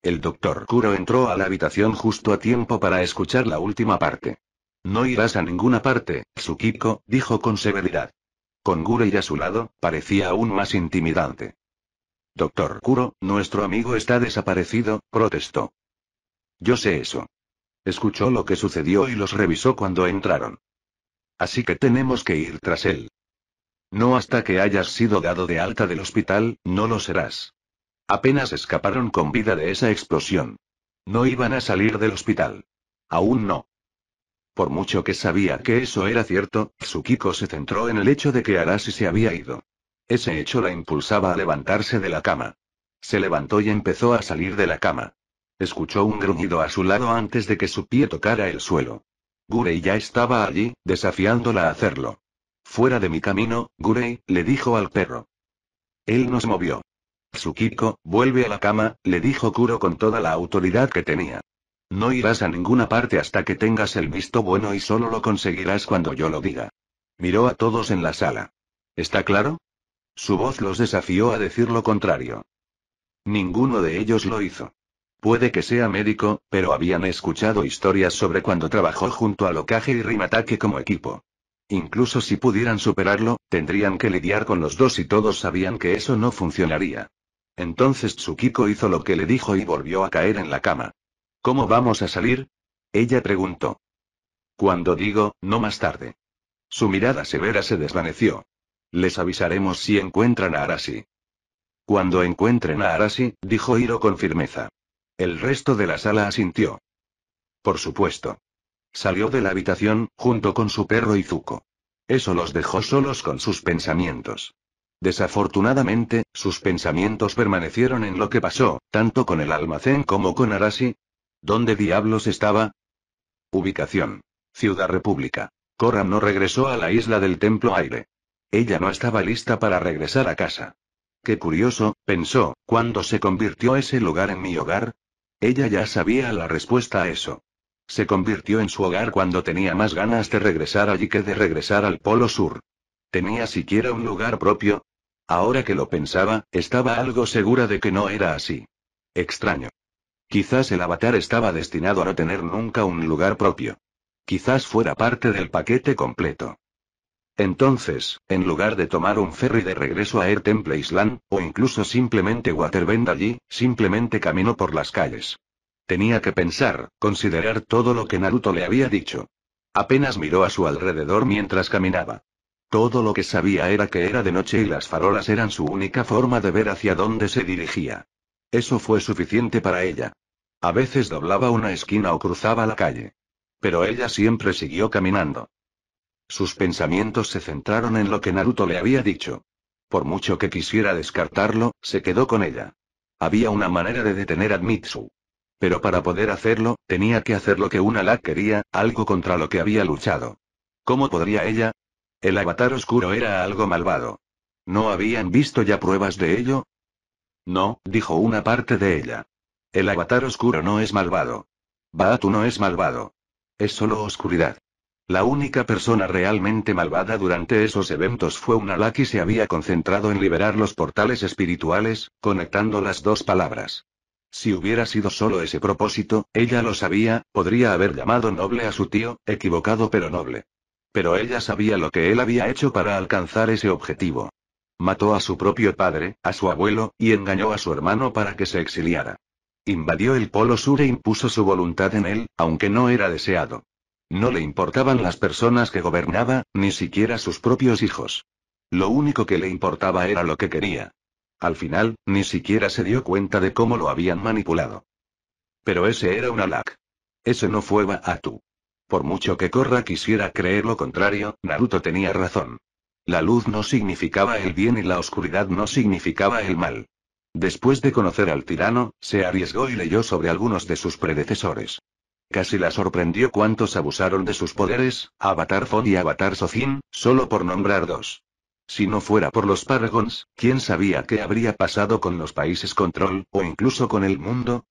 El doctor Kuro entró a la habitación justo a tiempo para escuchar la última parte. No irás a ninguna parte, Tsukiko, dijo con severidad. Con Gurei a su lado, parecía aún más intimidante. Doctor Kuro, nuestro amigo está desaparecido, protestó. Yo sé eso. Escuchó lo que sucedió y los revisó cuando entraron. Así que tenemos que ir tras él. No hasta que hayas sido dado de alta del hospital, no lo serás. Apenas escaparon con vida de esa explosión. No iban a salir del hospital. Aún no. Por mucho que sabía que eso era cierto, Tsukiko se centró en el hecho de que Arashi se había ido. Ese hecho la impulsaba a levantarse de la cama. Se levantó y empezó a salir de la cama. Escuchó un gruñido a su lado antes de que su pie tocara el suelo. Gurei ya estaba allí, desafiándola a hacerlo. Fuera de mi camino, Gurei, le dijo al perro. Él nos movió. Tsukiko, vuelve a la cama, le dijo Kuro con toda la autoridad que tenía. No irás a ninguna parte hasta que tengas el visto bueno y solo lo conseguirás cuando yo lo diga. Miró a todos en la sala. ¿Está claro? Su voz los desafió a decir lo contrario. Ninguno de ellos lo hizo. Puede que sea médico, pero habían escuchado historias sobre cuando trabajó junto a Lokage y Rimatake como equipo. Incluso si pudieran superarlo, tendrían que lidiar con los dos y todos sabían que eso no funcionaría. Entonces Tsukiko hizo lo que le dijo y volvió a caer en la cama. ¿Cómo vamos a salir?, ella preguntó. Cuando digo, no más tarde. Su mirada severa se desvaneció. Les avisaremos si encuentran a Arashi. Cuando encuentren a Arashi, dijo Hiro con firmeza. El resto de la sala asintió. Por supuesto. Salió de la habitación, junto con su perro y Zuko. Eso los dejó solos con sus pensamientos. Desafortunadamente, sus pensamientos permanecieron en lo que pasó, tanto con el almacén como con Arashi. ¿Dónde diablos estaba? Ubicación: Ciudad República. Korra no regresó a la isla del Templo Aire. Ella no estaba lista para regresar a casa. Qué curioso, pensó, ¿cuándo se convirtió ese lugar en mi hogar? Ella ya sabía la respuesta a eso. Se convirtió en su hogar cuando tenía más ganas de regresar allí que de regresar al Polo Sur. ¿Tenía siquiera un lugar propio? Ahora que lo pensaba, estaba algo segura de que no era así. Extraño. Quizás el avatar estaba destinado a no tener nunca un lugar propio. Quizás fuera parte del paquete completo. Entonces, en lugar de tomar un ferry de regreso a Air Temple Island, o incluso simplemente Waterbend allí, simplemente caminó por las calles. Tenía que pensar, considerar todo lo que Naruto le había dicho. Apenas miró a su alrededor mientras caminaba. Todo lo que sabía era que era de noche y las farolas eran su única forma de ver hacia dónde se dirigía. Eso fue suficiente para ella. A veces doblaba una esquina o cruzaba la calle. Pero ella siempre siguió caminando. Sus pensamientos se centraron en lo que Naruto le había dicho. Por mucho que quisiera descartarlo, se quedó con ella. Había una manera de detener a Mitsu. Pero para poder hacerlo, tenía que hacer lo que una Lack quería, algo contra lo que había luchado. ¿Cómo podría ella? El avatar oscuro era algo malvado. ¿No habían visto ya pruebas de ello? No, dijo una parte de ella. El avatar oscuro no es malvado. Baatu no es malvado. Es solo oscuridad. La única persona realmente malvada durante esos eventos fue una Lack y se había concentrado en liberar los portales espirituales, conectando las dos palabras. Si hubiera sido solo ese propósito, ella lo sabía, podría haber llamado noble a su tío, equivocado pero noble. Pero ella sabía lo que él había hecho para alcanzar ese objetivo. Mató a su propio padre, a su abuelo, y engañó a su hermano para que se exiliara. Invadió el Polo Sur e impuso su voluntad en él, aunque no era deseado. No le importaban las personas que gobernaba, ni siquiera sus propios hijos. Lo único que le importaba era lo que quería. Al final, ni siquiera se dio cuenta de cómo lo habían manipulado. Pero ese era un Alak. Ese no fue Baatu. Por mucho que Korra quisiera creer lo contrario, Naruto tenía razón. La luz no significaba el bien y la oscuridad no significaba el mal. Después de conocer al tirano, se arriesgó y leyó sobre algunos de sus predecesores. Casi la sorprendió cuántos abusaron de sus poderes, Avatar Fon y Avatar Sofin, solo por nombrar dos. Si no fuera por los Paragons, ¿quién sabía qué habría pasado con los países Control, o incluso con el mundo?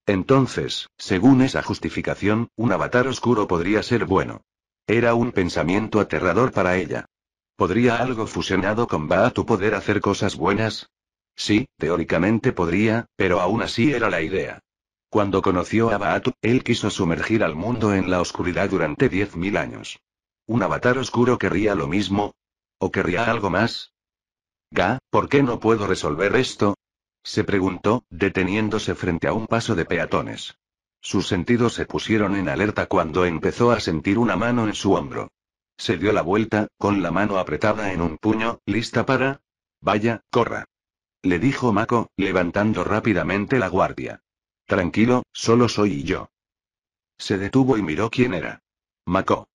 Entonces, según esa justificación, un avatar oscuro podría ser bueno. Era un pensamiento aterrador para ella. ¿Podría algo fusionado con Baatu poder hacer cosas buenas? Sí, teóricamente podría, pero aún así era la idea. Cuando conoció a Baatu, él quiso sumergir al mundo en la oscuridad durante 10.000 años. ¿Un avatar oscuro querría lo mismo? ¿O querría algo más? ¿Por qué no puedo resolver esto? Se preguntó, deteniéndose frente a un paso de peatones. Sus sentidos se pusieron en alerta cuando empezó a sentir una mano en su hombro. Se dio la vuelta, con la mano apretada en un puño, lista para... Vaya, corra. Le dijo Mako, levantando rápidamente la guardia. Tranquilo, solo soy yo. Se detuvo y miró quién era. Mako.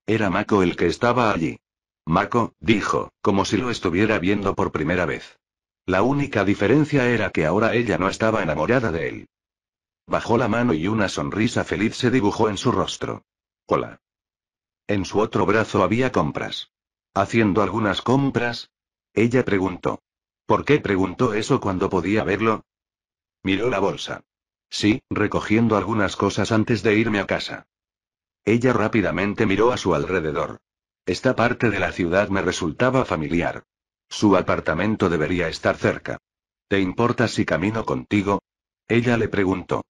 Era Mako el que estaba allí. Mako, dijo, como si lo estuviera viendo por primera vez. La única diferencia era que ahora ella no estaba enamorada de él. Bajó la mano y una sonrisa feliz se dibujó en su rostro. Hola. En su otro brazo había compras. ¿Haciendo algunas compras? Ella preguntó. ¿Por qué preguntó eso cuando podía verlo? Miró la bolsa. Sí, recogiendo algunas cosas antes de irme a casa. Ella rápidamente miró a su alrededor. Esta parte de la ciudad me resultaba familiar. Su apartamento debería estar cerca. ¿Te importa si camino contigo? Ella le preguntó.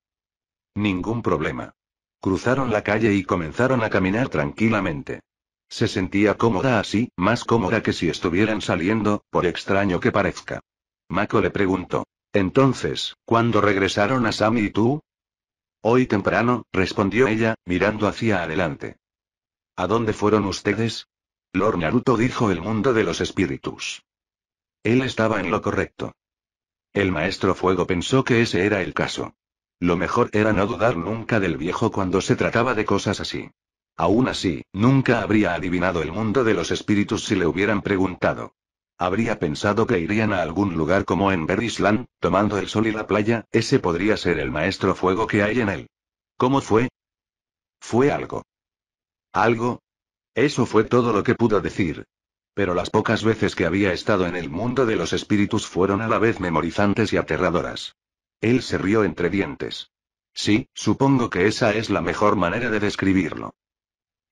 Ningún problema. Cruzaron la calle y comenzaron a caminar tranquilamente. Se sentía cómoda así, más cómoda que si estuvieran saliendo, por extraño que parezca. Mako le preguntó. Entonces, ¿cuándo regresaron a Sami y tú? Hoy temprano, respondió ella, mirando hacia adelante. ¿A dónde fueron ustedes? Lord Naruto dijo el mundo de los espíritus. Él estaba en lo correcto. El maestro Fuego pensó que ese era el caso. Lo mejor era no dudar nunca del viejo cuando se trataba de cosas así. Aún así, nunca habría adivinado el mundo de los espíritus si le hubieran preguntado. Habría pensado que irían a algún lugar como en Berrisland, tomando el sol y la playa, ese podría ser el maestro Fuego que hay en él. ¿Cómo fue? Fue algo. ¿Algo? Eso fue todo lo que pudo decir. Pero las pocas veces que había estado en el mundo de los espíritus fueron a la vez memorizantes y aterradoras. Él se rió entre dientes. Sí, supongo que esa es la mejor manera de describirlo.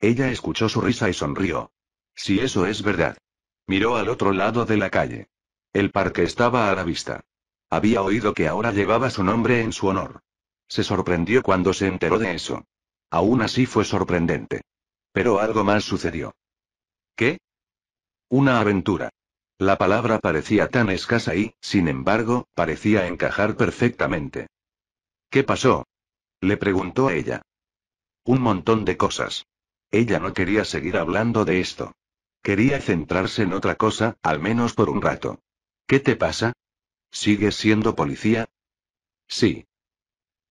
Ella escuchó su risa y sonrió. Si eso es verdad. Miró al otro lado de la calle. El parque estaba a la vista. Había oído que ahora llevaba su nombre en su honor. Se sorprendió cuando se enteró de eso. Aún así fue sorprendente. Pero algo más sucedió. ¿Qué? Una aventura. La palabra parecía tan escasa y, sin embargo, parecía encajar perfectamente. ¿Qué pasó? Le preguntó ella. Un montón de cosas. Ella no quería seguir hablando de esto. Quería centrarse en otra cosa, al menos por un rato. ¿Qué te pasa? ¿Sigues siendo policía? Sí.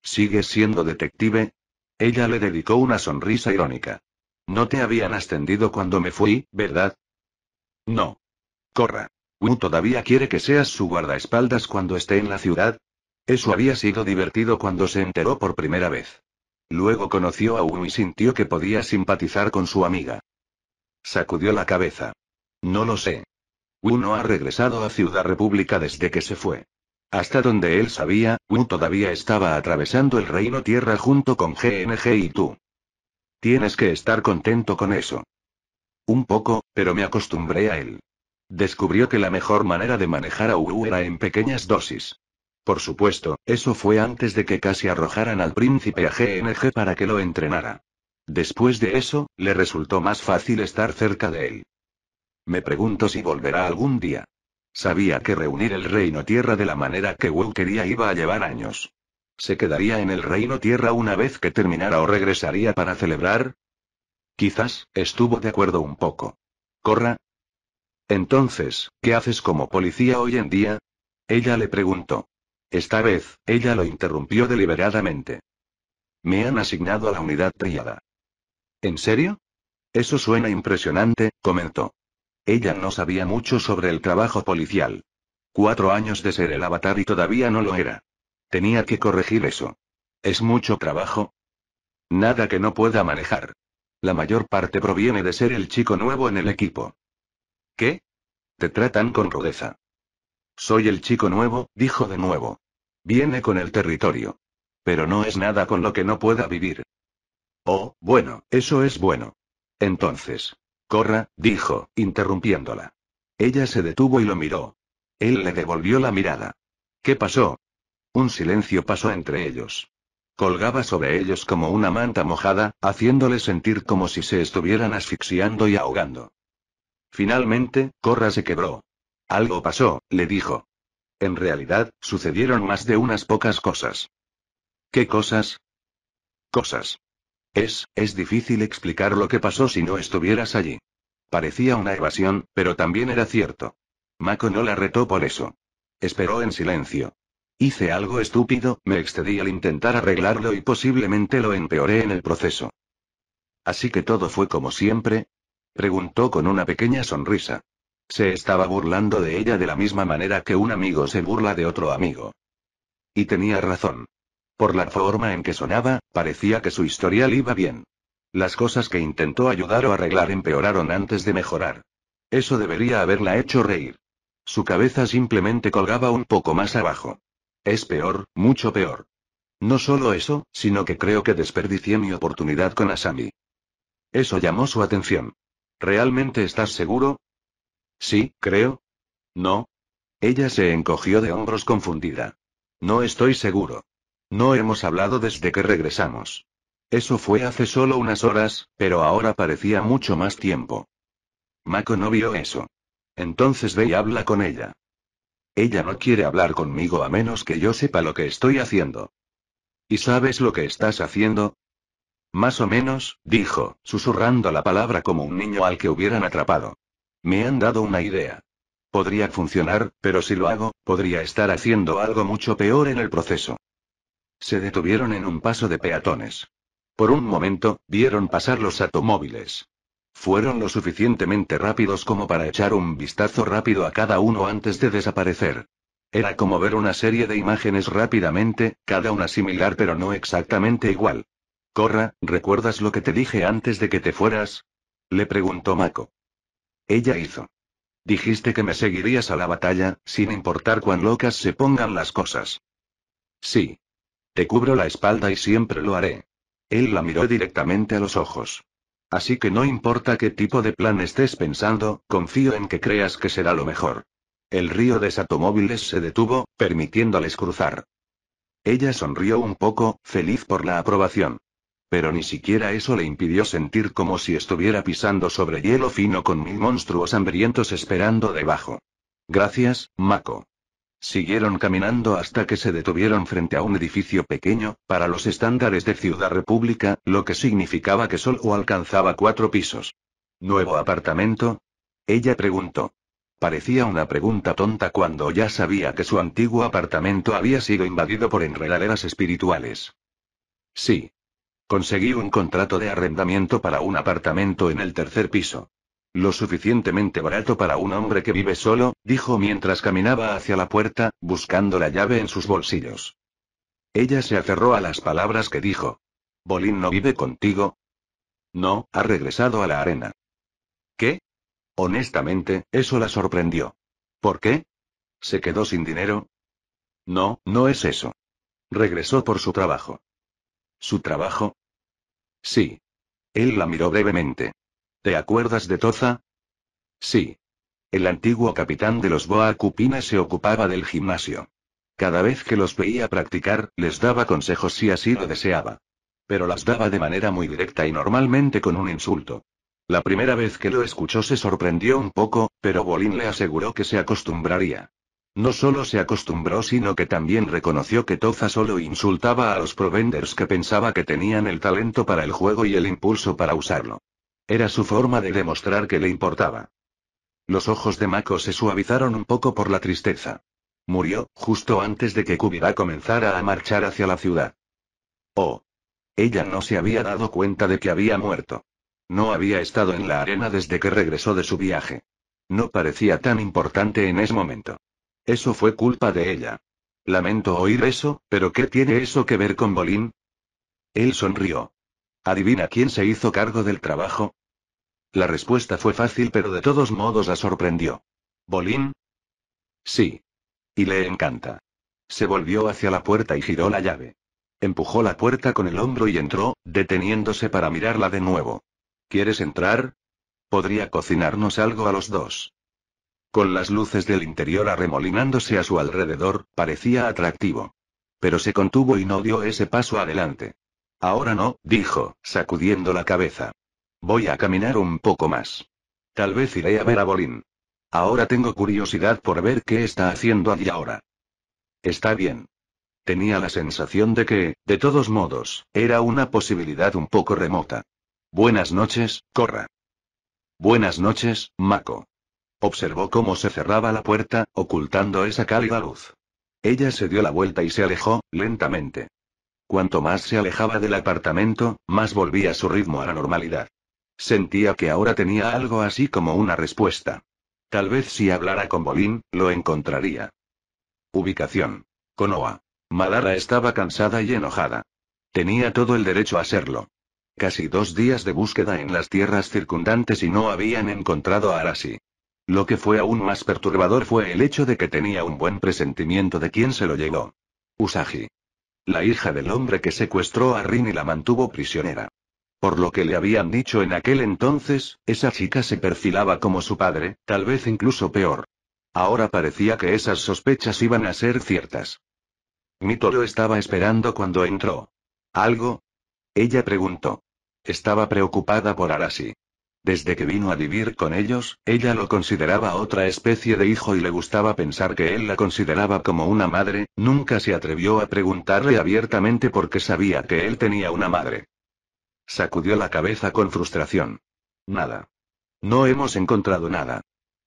¿Sigues siendo detective? Ella le dedicó una sonrisa irónica. No te habían ascendido cuando me fui, ¿verdad? No. Corra. ¿Wu todavía quiere que seas su guardaespaldas cuando esté en la ciudad? Eso había sido divertido cuando se enteró por primera vez. Luego conoció a Wu y sintió que podía simpatizar con su amiga. Sacudió la cabeza. No lo sé. Wu no ha regresado a Ciudad República desde que se fue. Hasta donde él sabía, Wu todavía estaba atravesando el Reino Tierra junto con GNG y tú. Tienes que estar contento con eso. Un poco, pero me acostumbré a él. Descubrió que la mejor manera de manejar a Wu era en pequeñas dosis. Por supuesto, eso fue antes de que casi arrojaran al príncipe a GNG para que lo entrenara. Después de eso, le resultó más fácil estar cerca de él. Me pregunto si volverá algún día. Sabía que reunir el Reino Tierra de la manera que Wu quería iba a llevar años. ¿Se quedaría en el Reino Tierra una vez que terminara o regresaría para celebrar? Quizás, estuvo de acuerdo un poco. Korra. Entonces, ¿qué haces como policía hoy en día? Ella le preguntó. Esta vez, ella lo interrumpió deliberadamente. Me han asignado a la unidad triada. ¿En serio? Eso suena impresionante, comentó. Ella no sabía mucho sobre el trabajo policial. 4 años de ser el avatar y todavía no lo era. Tenía que corregir eso. ¿Es mucho trabajo? Nada que no pueda manejar. La mayor parte proviene de ser el chico nuevo en el equipo. ¿Qué? Te tratan con rudeza. Soy el chico nuevo, dijo de nuevo. Viene con el territorio. Pero no es nada con lo que no pueda vivir. Oh, bueno, eso es bueno. Entonces. Korra, dijo, interrumpiéndola. Ella se detuvo y lo miró. Él le devolvió la mirada. ¿Qué pasó? Un silencio pasó entre ellos. Colgaba sobre ellos como una manta mojada, haciéndoles sentir como si se estuvieran asfixiando y ahogando. Finalmente, Korra se quebró. Algo pasó, le dijo. En realidad, sucedieron más de unas pocas cosas. ¿Qué cosas? Cosas. Es difícil explicar lo que pasó si no estuvieras allí. Parecía una evasión, pero también era cierto. Mako no la retó por eso. Esperó en silencio. Hice algo estúpido, me excedí al intentar arreglarlo y posiblemente lo empeoré en el proceso. ¿Así que todo fue como siempre? Preguntó con una pequeña sonrisa. Se estaba burlando de ella de la misma manera que un amigo se burla de otro amigo. Y tenía razón. Por la forma en que sonaba, parecía que su historial iba bien. Las cosas que intentó ayudar o arreglar empeoraron antes de mejorar. Eso debería haberla hecho reír. Su cabeza simplemente colgaba un poco más abajo. Es peor, mucho peor. No solo eso, sino que creo que desperdicié mi oportunidad con Asami. Eso llamó su atención. ¿Realmente estás seguro? Sí, creo. No. Ella se encogió de hombros confundida. No estoy seguro. No hemos hablado desde que regresamos. Eso fue hace solo unas horas, pero ahora parecía mucho más tiempo. Mako no vio eso. Entonces ve y habla con ella. Ella no quiere hablar conmigo a menos que yo sepa lo que estoy haciendo. ¿Y sabes lo que estás haciendo? Más o menos, dijo, susurrando la palabra como un niño al que hubieran atrapado. Me han dado una idea. Podría funcionar, pero si lo hago, podría estar haciendo algo mucho peor en el proceso. Se detuvieron en un paso de peatones. Por un momento, vieron pasar los automóviles. Fueron lo suficientemente rápidos como para echar un vistazo rápido a cada uno antes de desaparecer. Era como ver una serie de imágenes rápidamente, cada una similar pero no exactamente igual. Korra, ¿recuerdas lo que te dije antes de que te fueras? Le preguntó Mako. Ella hizo. Dijiste que me seguirías a la batalla, sin importar cuán locas se pongan las cosas. Sí. Te cubro la espalda y siempre lo haré. Él la miró directamente a los ojos. Así que no importa qué tipo de plan estés pensando, confío en que creas que será lo mejor. El río de automóviles se detuvo, permitiéndoles cruzar. Ella sonrió un poco, feliz por la aprobación. Pero ni siquiera eso le impidió sentir como si estuviera pisando sobre hielo fino con 1000 monstruos hambrientos esperando debajo. Gracias, Mako. Siguieron caminando hasta que se detuvieron frente a un edificio pequeño, para los estándares de Ciudad República, lo que significaba que solo alcanzaba 4 pisos. ¿Nuevo apartamento? Ella preguntó. Parecía una pregunta tonta cuando ya sabía que su antiguo apartamento había sido invadido por enredaderas espirituales. Sí. Conseguí un contrato de arrendamiento para un apartamento en el 3er piso. Lo suficientemente barato para un hombre que vive solo, dijo mientras caminaba hacia la puerta, buscando la llave en sus bolsillos. Ella se aferró a las palabras que dijo. ¿Bolin no vive contigo? No, ha regresado a la arena. ¿Qué? Honestamente, eso la sorprendió. ¿Por qué? ¿Se quedó sin dinero? No, no es eso. Regresó por su trabajo. ¿Su trabajo? Sí. Él la miró brevemente. ¿Te acuerdas de Toza? Sí. El antiguo capitán de los Boakupines se ocupaba del gimnasio. Cada vez que los veía practicar, les daba consejos si así lo deseaba. Pero las daba de manera muy directa y normalmente con un insulto. La primera vez que lo escuchó se sorprendió un poco, pero Bolin le aseguró que se acostumbraría. No solo se acostumbró, sino que también reconoció que Toza solo insultaba a los provenders que pensaba que tenían el talento para el juego y el impulso para usarlo. Era su forma de demostrar que le importaba. Los ojos de Mako se suavizaron un poco por la tristeza. Murió, justo antes de que Kubira comenzara a marchar hacia la ciudad. Oh. Ella no se había dado cuenta de que había muerto. No había estado en la arena desde que regresó de su viaje. No parecía tan importante en ese momento. Eso fue culpa de ella. Lamento oír eso, pero ¿qué tiene eso que ver con Bolin? Él sonrió. ¿Adivina quién se hizo cargo del trabajo? La respuesta fue fácil, pero de todos modos la sorprendió. ¿Bolin? Sí. Y le encanta. Se volvió hacia la puerta y giró la llave. Empujó la puerta con el hombro y entró, deteniéndose para mirarla de nuevo. ¿Quieres entrar? Podría cocinarnos algo a los dos. Con las luces del interior arremolinándose a su alrededor, parecía atractivo. Pero se contuvo y no dio ese paso adelante. Ahora no, dijo, sacudiendo la cabeza. Voy a caminar un poco más. Tal vez iré a ver a Bolin. Ahora tengo curiosidad por ver qué está haciendo allí ahora. Está bien. Tenía la sensación de que, de todos modos, era una posibilidad un poco remota. Buenas noches, Korra. Buenas noches, Mako. Observó cómo se cerraba la puerta, ocultando esa cálida luz. Ella se dio la vuelta y se alejó, lentamente. Cuanto más se alejaba del apartamento, más volvía su ritmo a la normalidad. Sentía que ahora tenía algo así como una respuesta. Tal vez si hablara con Bolin, lo encontraría. Ubicación. Konoha. Madara estaba cansada y enojada. Tenía todo el derecho a serlo. Casi 2 días de búsqueda en las tierras circundantes y no habían encontrado a Arashi. Lo que fue aún más perturbador fue el hecho de que tenía un buen presentimiento de quién se lo llevó. Usagi. La hija del hombre que secuestró a Rin y la mantuvo prisionera. Por lo que le habían dicho en aquel entonces, esa chica se perfilaba como su padre, tal vez incluso peor. Ahora parecía que esas sospechas iban a ser ciertas. Mito lo estaba esperando cuando entró. ¿Algo? Ella preguntó. Estaba preocupada por Arashi. Desde que vino a vivir con ellos, ella lo consideraba otra especie de hijo y le gustaba pensar que él la consideraba como una madre. Nunca se atrevió a preguntarle abiertamente porque sabía que él tenía una madre. Sacudió la cabeza con frustración. Nada. No hemos encontrado nada.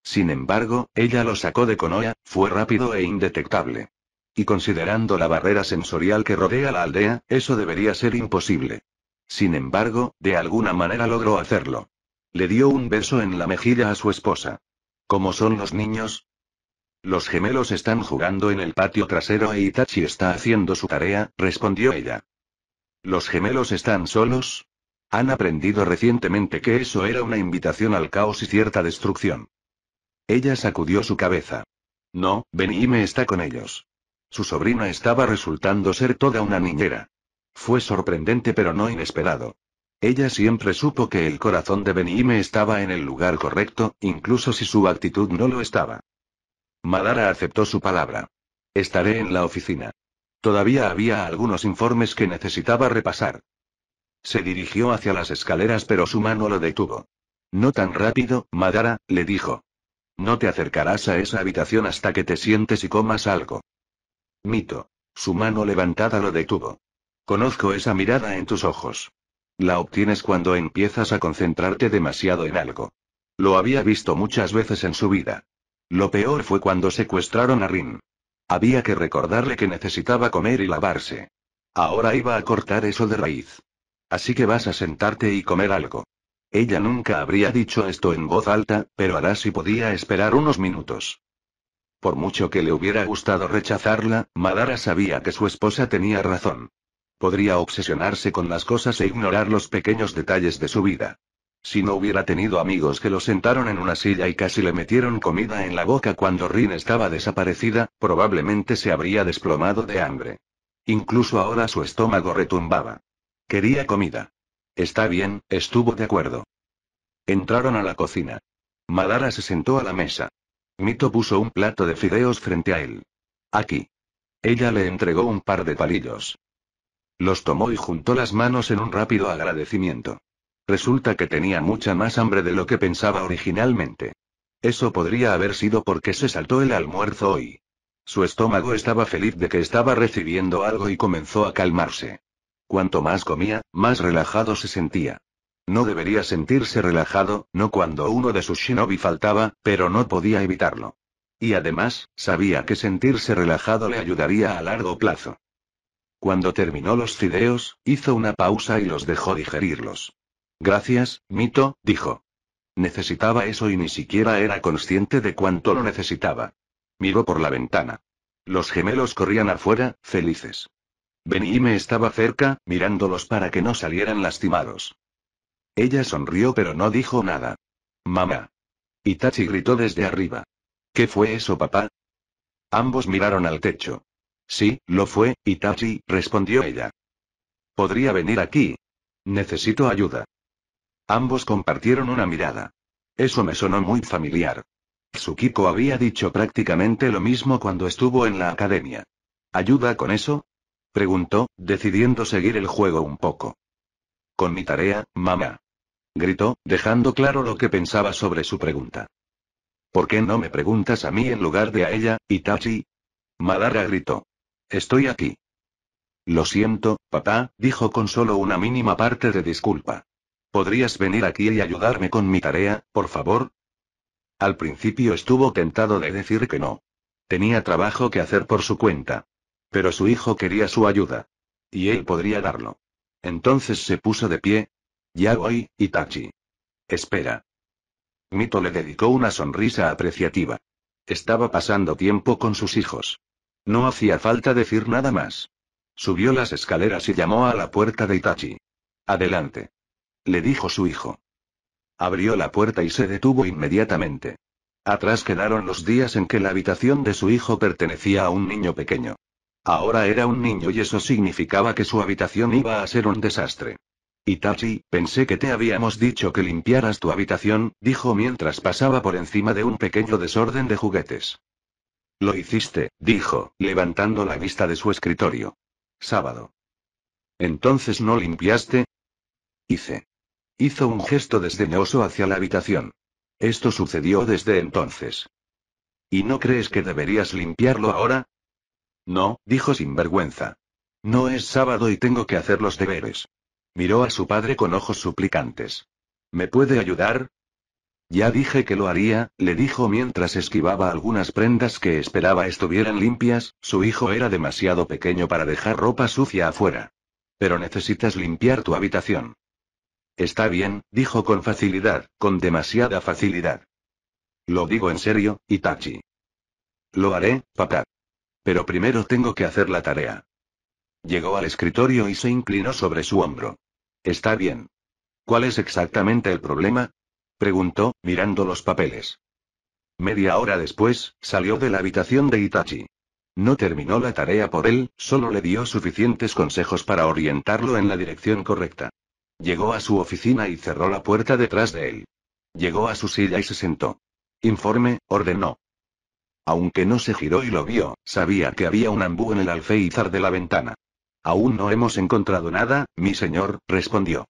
Sin embargo, ella lo sacó de Konoha, fue rápido e indetectable. Y considerando la barrera sensorial que rodea la aldea, eso debería ser imposible. Sin embargo, de alguna manera logró hacerlo. Le dio un beso en la mejilla a su esposa. ¿Cómo son los niños? Los gemelos están jugando en el patio trasero e Itachi está haciendo su tarea, respondió ella. ¿Los gemelos están solos? Han aprendido recientemente que eso era una invitación al caos y cierta destrucción. Ella sacudió su cabeza. No, Benihime está con ellos. Su sobrina estaba resultando ser toda una niñera. Fue sorprendente pero no inesperado. Ella siempre supo que el corazón de Benihime estaba en el lugar correcto, incluso si su actitud no lo estaba. Madara aceptó su palabra. Estaré en la oficina. Todavía había algunos informes que necesitaba repasar. Se dirigió hacia las escaleras pero su mano lo detuvo. No tan rápido, Madara, le dijo. No te acercarás a esa habitación hasta que te sientes y comas algo. Mito. Su mano levantada lo detuvo. Conozco esa mirada en tus ojos. La obtienes cuando empiezas a concentrarte demasiado en algo. Lo había visto muchas veces en su vida. Lo peor fue cuando secuestraron a Rin. Había que recordarle que necesitaba comer y lavarse. Ahora iba a cortar eso de raíz. Así que vas a sentarte y comer algo. Ella nunca habría dicho esto en voz alta, pero Arashi podía esperar unos minutos. Por mucho que le hubiera gustado rechazarla, Madara sabía que su esposa tenía razón. Podría obsesionarse con las cosas e ignorar los pequeños detalles de su vida. Si no hubiera tenido amigos que lo sentaron en una silla y casi le metieron comida en la boca cuando Rin estaba desaparecida, probablemente se habría desplomado de hambre. Incluso ahora su estómago retumbaba. Quería comida. Está bien, estuvo de acuerdo. Entraron a la cocina. Madara se sentó a la mesa. Mito puso un plato de fideos frente a él. Aquí. Ella le entregó un par de palillos. Los tomó y juntó las manos en un rápido agradecimiento. Resulta que tenía mucha más hambre de lo que pensaba originalmente. Eso podría haber sido porque se saltó el almuerzo hoy. Su estómago estaba feliz de que estaba recibiendo algo y comenzó a calmarse. Cuanto más comía, más relajado se sentía. No debería sentirse relajado, no cuando uno de sus shinobi faltaba, pero no podía evitarlo. Y además, sabía que sentirse relajado le ayudaría a largo plazo. Cuando terminó los fideos, hizo una pausa y los dejó digerirlos. Gracias, Mito, dijo. Necesitaba eso y ni siquiera era consciente de cuánto lo necesitaba. Miró por la ventana. Los gemelos corrían afuera, felices. Benihime estaba cerca, mirándolos para que no salieran lastimados. Ella sonrió pero no dijo nada. Mamá. Itachi gritó desde arriba. ¿Qué fue eso, papá? Ambos miraron al techo. Sí, lo fue, Itachi, respondió ella. ¿Podría venir aquí? Necesito ayuda. Ambos compartieron una mirada. Eso me sonó muy familiar. Tsukiko había dicho prácticamente lo mismo cuando estuvo en la academia. ¿Ayuda con eso? Preguntó, decidiendo seguir el juego un poco. Con mi tarea, mamá. Gritó, dejando claro lo que pensaba sobre su pregunta. ¿Por qué no me preguntas a mí en lugar de a ella, Itachi? Madara gritó. Estoy aquí. Lo siento, papá, dijo con solo una mínima parte de disculpa. ¿Podrías venir aquí y ayudarme con mi tarea, por favor? Al principio estuvo tentado de decir que no. Tenía trabajo que hacer por su cuenta. Pero su hijo quería su ayuda. Y él podría darlo. Entonces se puso de pie. Ya voy, Itachi. Espera. Mito le dedicó una sonrisa apreciativa. Estaba pasando tiempo con sus hijos. No hacía falta decir nada más. Subió las escaleras y llamó a la puerta de Itachi. Adelante. Le dijo su hijo. Abrió la puerta y se detuvo inmediatamente. Atrás quedaron los días en que la habitación de su hijo pertenecía a un niño pequeño. Ahora era un niño y eso significaba que su habitación iba a ser un desastre. Itachi, pensé que te habíamos dicho que limpiaras tu habitación, dijo mientras pasaba por encima de un pequeño desorden de juguetes. Lo hiciste, dijo, levantando la vista de su escritorio. Sábado. ¿Entonces no limpiaste? Hice. Hizo un gesto desdeñoso hacia la habitación. Esto sucedió desde entonces. ¿Y no crees que deberías limpiarlo ahora? No, dijo sin vergüenza. No es sábado y tengo que hacer los deberes. Miró a su padre con ojos suplicantes. ¿Me puede ayudar? Ya dije que lo haría, le dijo mientras esquivaba algunas prendas que esperaba estuvieran limpias, su hijo era demasiado pequeño para dejar ropa sucia afuera. Pero necesitas limpiar tu habitación. Está bien, dijo con facilidad, con demasiada facilidad. Lo digo en serio, Itachi. Lo haré, papá. Pero primero tengo que hacer la tarea. Llegó al escritorio y se inclinó sobre su hombro. Está bien. ¿Cuál es exactamente el problema? Preguntó, mirando los papeles. Media hora después, salió de la habitación de Itachi. No terminó la tarea por él, solo le dio suficientes consejos para orientarlo en la dirección correcta. Llegó a su oficina y cerró la puerta detrás de él. Llegó a su silla y se sentó. Informe, ordenó. Aunque no se giró y lo vio, sabía que había un ambú en el alféizar de la ventana. Aún no hemos encontrado nada, mi señor, respondió.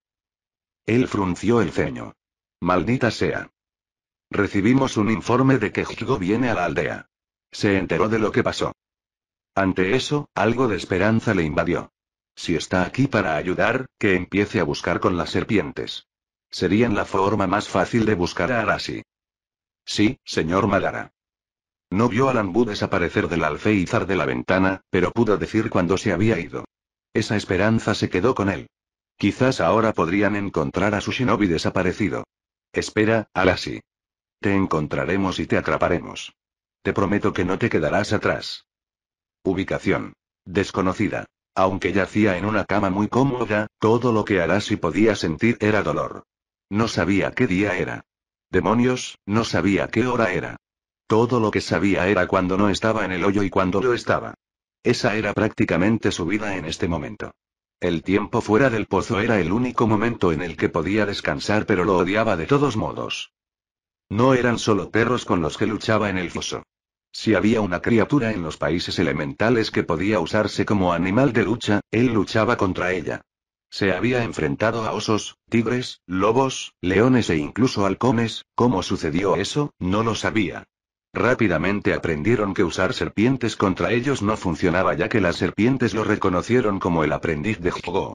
Él frunció el ceño. Maldita sea. Recibimos un informe de que Higo viene a la aldea. Se enteró de lo que pasó. Ante eso, algo de esperanza le invadió. Si está aquí para ayudar, que empiece a buscar con las serpientes. Serían la forma más fácil de buscar a Arashi. Sí, señor Madara. No vio al ambú desaparecer del alféizar de la ventana, pero pudo decir cuándo se había ido. Esa esperanza se quedó con él. Quizás ahora podrían encontrar a su shinobi desaparecido. Espera, Arashi. Te encontraremos y te atraparemos. Te prometo que no te quedarás atrás. Ubicación. Desconocida. Aunque yacía en una cama muy cómoda, todo lo que Arashi podía sentir era dolor. No sabía qué día era. Demonios, no sabía qué hora era. Todo lo que sabía era cuando no estaba en el hoyo y cuando lo estaba. Esa era prácticamente su vida en este momento. El tiempo fuera del pozo era el único momento en el que podía descansar, pero lo odiaba de todos modos. No eran solo perros con los que luchaba en el foso. Si había una criatura en los países elementales que podía usarse como animal de lucha, él luchaba contra ella. Se había enfrentado a osos, tigres, lobos, leones e incluso halcones. ¿Cómo sucedió eso? No lo sabía. Rápidamente aprendieron que usar serpientes contra ellos no funcionaba, ya que las serpientes lo reconocieron como el aprendiz de Higo.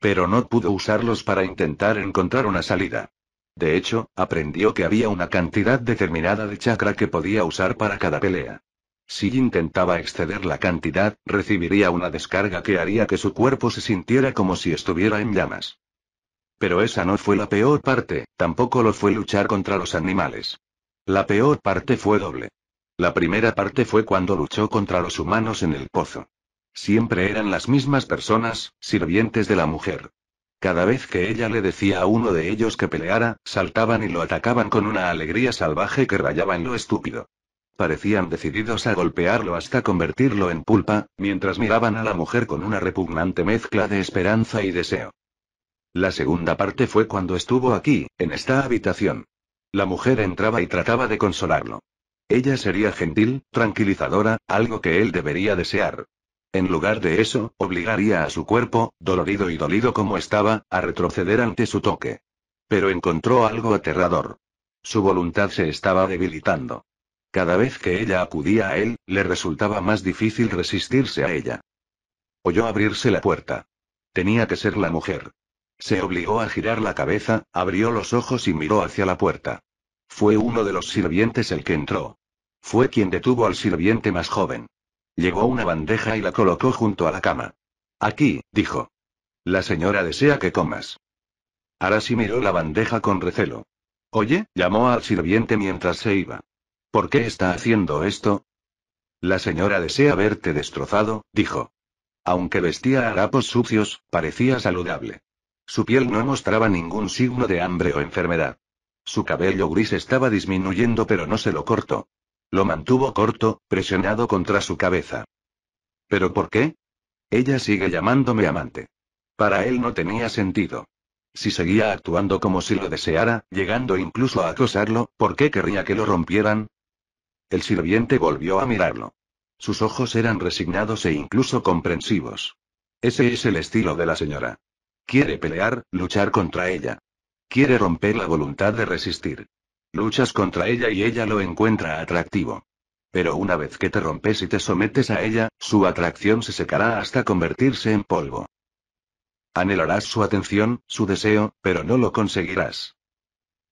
Pero no pudo usarlos para intentar encontrar una salida. De hecho, aprendió que había una cantidad determinada de chakra que podía usar para cada pelea. Si intentaba exceder la cantidad, recibiría una descarga que haría que su cuerpo se sintiera como si estuviera en llamas. Pero esa no fue la peor parte, tampoco lo fue luchar contra los animales. La peor parte fue doble. La primera parte fue cuando luchó contra los humanos en el pozo. Siempre eran las mismas personas, sirvientes de la mujer. Cada vez que ella le decía a uno de ellos que peleara, saltaban y lo atacaban con una alegría salvaje que rayaba en lo estúpido. Parecían decididos a golpearlo hasta convertirlo en pulpa, mientras miraban a la mujer con una repugnante mezcla de esperanza y deseo. La segunda parte fue cuando estuvo aquí, en esta habitación. La mujer entraba y trataba de consolarlo. Ella sería gentil, tranquilizadora, algo que él debería desear. En lugar de eso, obligaría a su cuerpo, dolorido y dolido como estaba, a retroceder ante su toque. Pero encontró algo aterrador. Su voluntad se estaba debilitando. Cada vez que ella acudía a él, le resultaba más difícil resistirse a ella. Oyó abrirse la puerta. Tenía que ser la mujer. Se obligó a girar la cabeza, abrió los ojos y miró hacia la puerta. Fue uno de los sirvientes el que entró. Fue quien detuvo al sirviente más joven. Llevó una bandeja y la colocó junto a la cama. Aquí, dijo. La señora desea que comas. Arashi miró la bandeja con recelo. Oye, llamó al sirviente mientras se iba. ¿Por qué está haciendo esto? La señora desea verte destrozado, dijo. Aunque vestía harapos sucios, parecía saludable. Su piel no mostraba ningún signo de hambre o enfermedad. Su cabello gris estaba disminuyendo pero no se lo cortó. Lo mantuvo corto, presionado contra su cabeza. ¿Pero por qué? Ella sigue llamándome amante. Para él no tenía sentido. Si seguía actuando como si lo deseara, llegando incluso a acosarlo, ¿por qué querría que lo rompieran? El sirviente volvió a mirarlo. Sus ojos eran resignados e incluso comprensivos. Ese es el estilo de la señora. Quiere pelear, luchar contra ella. Quiere romper la voluntad de resistir. Luchas contra ella y ella lo encuentra atractivo. Pero una vez que te rompes y te sometes a ella, su atracción se secará hasta convertirse en polvo. Anhelarás su atención, su deseo, pero no lo conseguirás.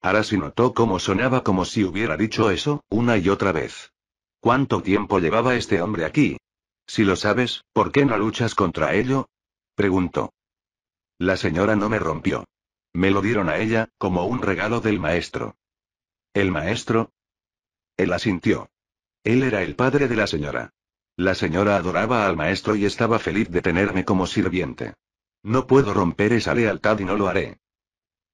Arashi notó cómo sonaba como si hubiera dicho eso, una y otra vez. ¿Cuánto tiempo llevaba este hombre aquí? Si lo sabes, ¿por qué no luchas contra ello? Preguntó. La señora no me rompió. Me lo dieron a ella, como un regalo del maestro. ¿El maestro? Él asintió. Él era el padre de la señora. La señora adoraba al maestro y estaba feliz de tenerme como sirviente. No puedo romper esa lealtad y no lo haré.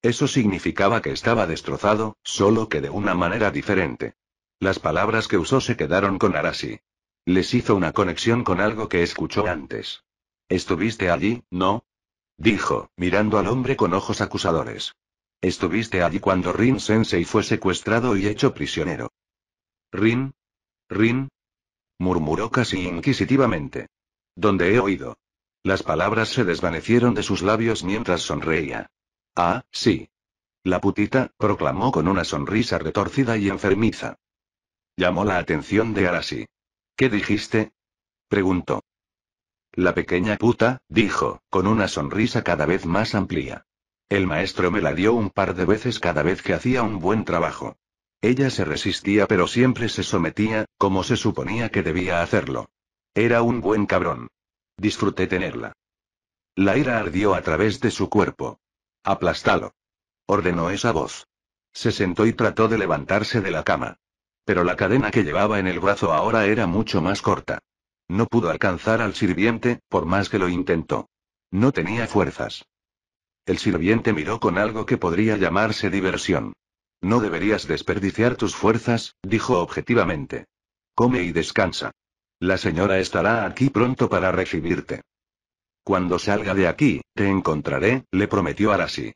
Eso significaba que estaba destrozado, solo que de una manera diferente. Las palabras que usó se quedaron con Arashi. Les hizo una conexión con algo que escuchó antes. ¿Estuviste allí, no? Dijo, mirando al hombre con ojos acusadores. ¿Estuviste allí cuando Rin Sensei fue secuestrado y hecho prisionero? ¿Rin? ¿Rin? Murmuró casi inquisitivamente. ¿Dónde he oído? Las palabras se desvanecieron de sus labios mientras sonreía. Ah, sí. La putita, proclamó con una sonrisa retorcida y enfermiza. Llamó la atención de Arashi. ¿Qué dijiste? Preguntó. La pequeña puta, dijo, con una sonrisa cada vez más amplia. El maestro me la dio un par de veces cada vez que hacía un buen trabajo. Ella se resistía pero siempre se sometía, como se suponía que debía hacerlo. Era un buen cabrón. Disfruté tenerla. La ira ardió a través de su cuerpo. Aplástalo. Ordenó esa voz. Se sentó y trató de levantarse de la cama. Pero la cadena que llevaba en el brazo ahora era mucho más corta. No pudo alcanzar al sirviente, por más que lo intentó. No tenía fuerzas. El sirviente miró con algo que podría llamarse diversión. No deberías desperdiciar tus fuerzas, dijo objetivamente. Come y descansa. La señora estará aquí pronto para recibirte. Cuando salga de aquí, te encontraré, le prometió Arashi.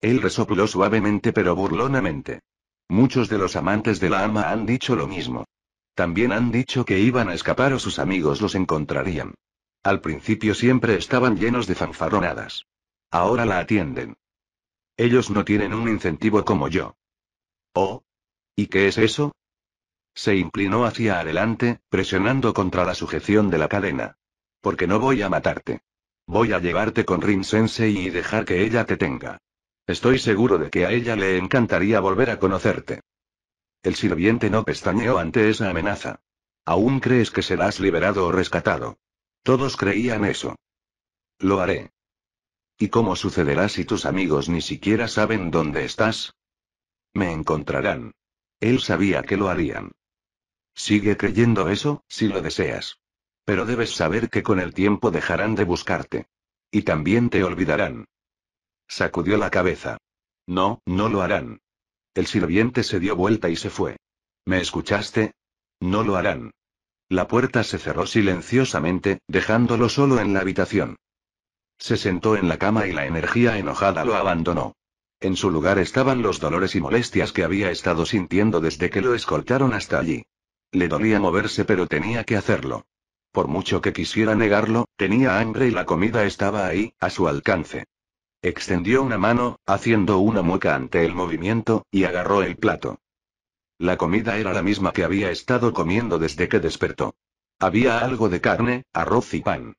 Él resopló suavemente pero burlonamente. Muchos de los amantes de la ama han dicho lo mismo. También han dicho que iban a escapar o sus amigos los encontrarían. Al principio siempre estaban llenos de fanfarronadas. Ahora la atienden. Ellos no tienen un incentivo como yo. ¿Oh? ¿Y qué es eso? Se inclinó hacia adelante, presionando contra la sujeción de la cadena. Porque no voy a matarte. Voy a llevarte con Rin Sensei y dejar que ella te tenga. Estoy seguro de que a ella le encantaría volver a conocerte. El sirviente no pestañeó ante esa amenaza. ¿Aún crees que serás liberado o rescatado? Todos creían eso. Lo haré. ¿Y cómo sucederá si tus amigos ni siquiera saben dónde estás? Me encontrarán. Él sabía que lo harían. Sigue creyendo eso, si lo deseas. Pero debes saber que con el tiempo dejarán de buscarte. Y también te olvidarán. Sacudió la cabeza. No, no lo harán. El sirviente se dio vuelta y se fue. ¿Me escuchaste? No lo harán. La puerta se cerró silenciosamente, dejándolo solo en la habitación. Se sentó en la cama y la energía enojada lo abandonó. En su lugar estaban los dolores y molestias que había estado sintiendo desde que lo escoltaron hasta allí. Le dolía moverse, pero tenía que hacerlo. Por mucho que quisiera negarlo, tenía hambre y la comida estaba ahí, a su alcance. Extendió una mano, haciendo una mueca ante el movimiento, y agarró el plato. La comida era la misma que había estado comiendo desde que despertó. Había algo de carne, arroz y pan.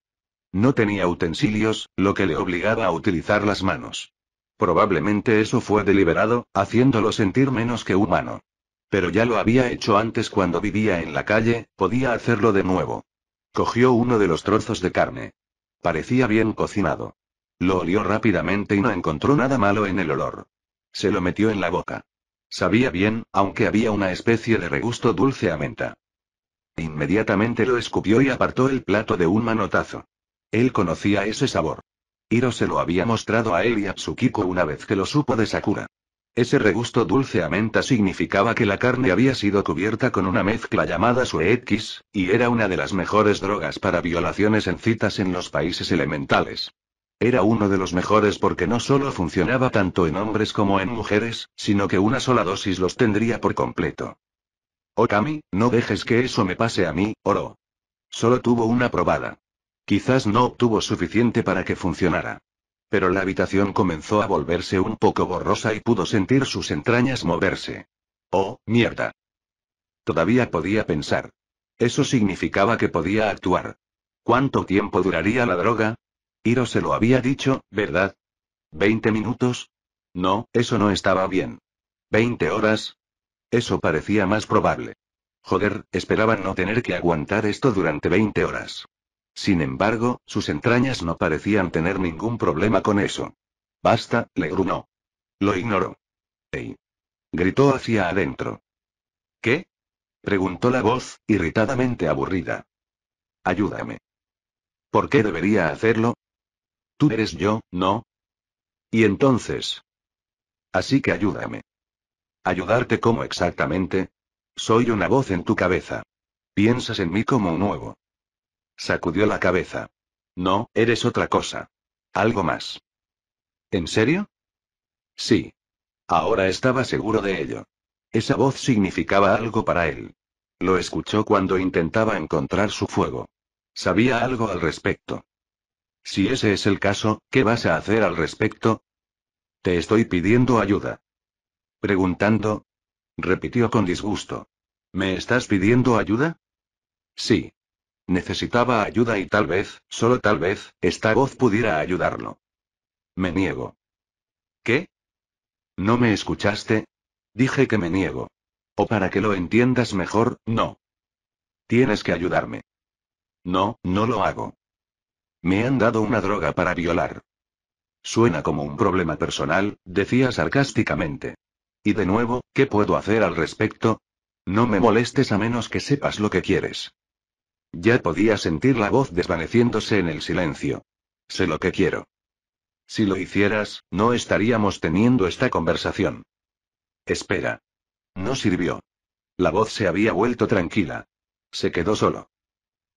No tenía utensilios, lo que le obligaba a utilizar las manos. Probablemente eso fue deliberado, haciéndolo sentir menos que humano. Pero ya lo había hecho antes cuando vivía en la calle, podía hacerlo de nuevo. Cogió uno de los trozos de carne. Parecía bien cocinado. Lo olió rápidamente y no encontró nada malo en el olor. Se lo metió en la boca. Sabía bien, aunque había una especie de regusto dulce a menta. Inmediatamente lo escupió y apartó el plato de un manotazo. Él conocía ese sabor. Hiro se lo había mostrado a él y a Tsukiko una vez que lo supo de Sakura. Ese regusto dulce a menta significaba que la carne había sido cubierta con una mezcla llamada Suetkis, y era una de las mejores drogas para violaciones en citas en los países elementales. Era uno de los mejores porque no solo funcionaba tanto en hombres como en mujeres, sino que una sola dosis los tendría por completo. Okami, no dejes que eso me pase a mí, Oro. Solo tuvo una probada. Quizás no obtuvo suficiente para que funcionara. Pero la habitación comenzó a volverse un poco borrosa y pudo sentir sus entrañas moverse. ¡Oh, mierda! Todavía podía pensar. Eso significaba que podía actuar. ¿Cuánto tiempo duraría la droga? Hiro se lo había dicho, ¿verdad? ¿20 minutos? No, eso no estaba bien. ¿20 horas? Eso parecía más probable. Joder, esperaban no tener que aguantar esto durante 20 horas. Sin embargo, sus entrañas no parecían tener ningún problema con eso. Basta, le gruñó. Lo ignoró. ¡Ey! Gritó hacia adentro. ¿Qué? Preguntó la voz, irritadamente aburrida. Ayúdame. ¿Por qué debería hacerlo? Tú eres yo, ¿no? ¿Y entonces? Así que ayúdame. ¿Ayudarte cómo exactamente? Soy una voz en tu cabeza. Piensas en mí como un nuevo. Sacudió la cabeza. No, eres otra cosa. Algo más. ¿En serio? Sí. Ahora estaba seguro de ello. Esa voz significaba algo para él. Lo escuchó cuando intentaba encontrar su fuego. Sabía algo al respecto. Si ese es el caso, ¿qué vas a hacer al respecto? Te estoy pidiendo ayuda. Preguntando. Repitió con disgusto. ¿Me estás pidiendo ayuda? Sí. Necesitaba ayuda y tal vez, solo tal vez, esta voz pudiera ayudarlo. Me niego. ¿Qué? ¿No me escuchaste? Dije que me niego. O para que lo entiendas mejor, no. Tienes que ayudarme. No, no lo hago. Me han dado una droga para violar. Suena como un problema personal, decía sarcásticamente. Y de nuevo, ¿qué puedo hacer al respecto? No me molestes a menos que sepas lo que quieres. Ya podía sentir la voz desvaneciéndose en el silencio. Sé lo que quiero. Si lo hicieras, no estaríamos teniendo esta conversación. Espera. No sirvió. La voz se había vuelto tranquila. Se quedó solo.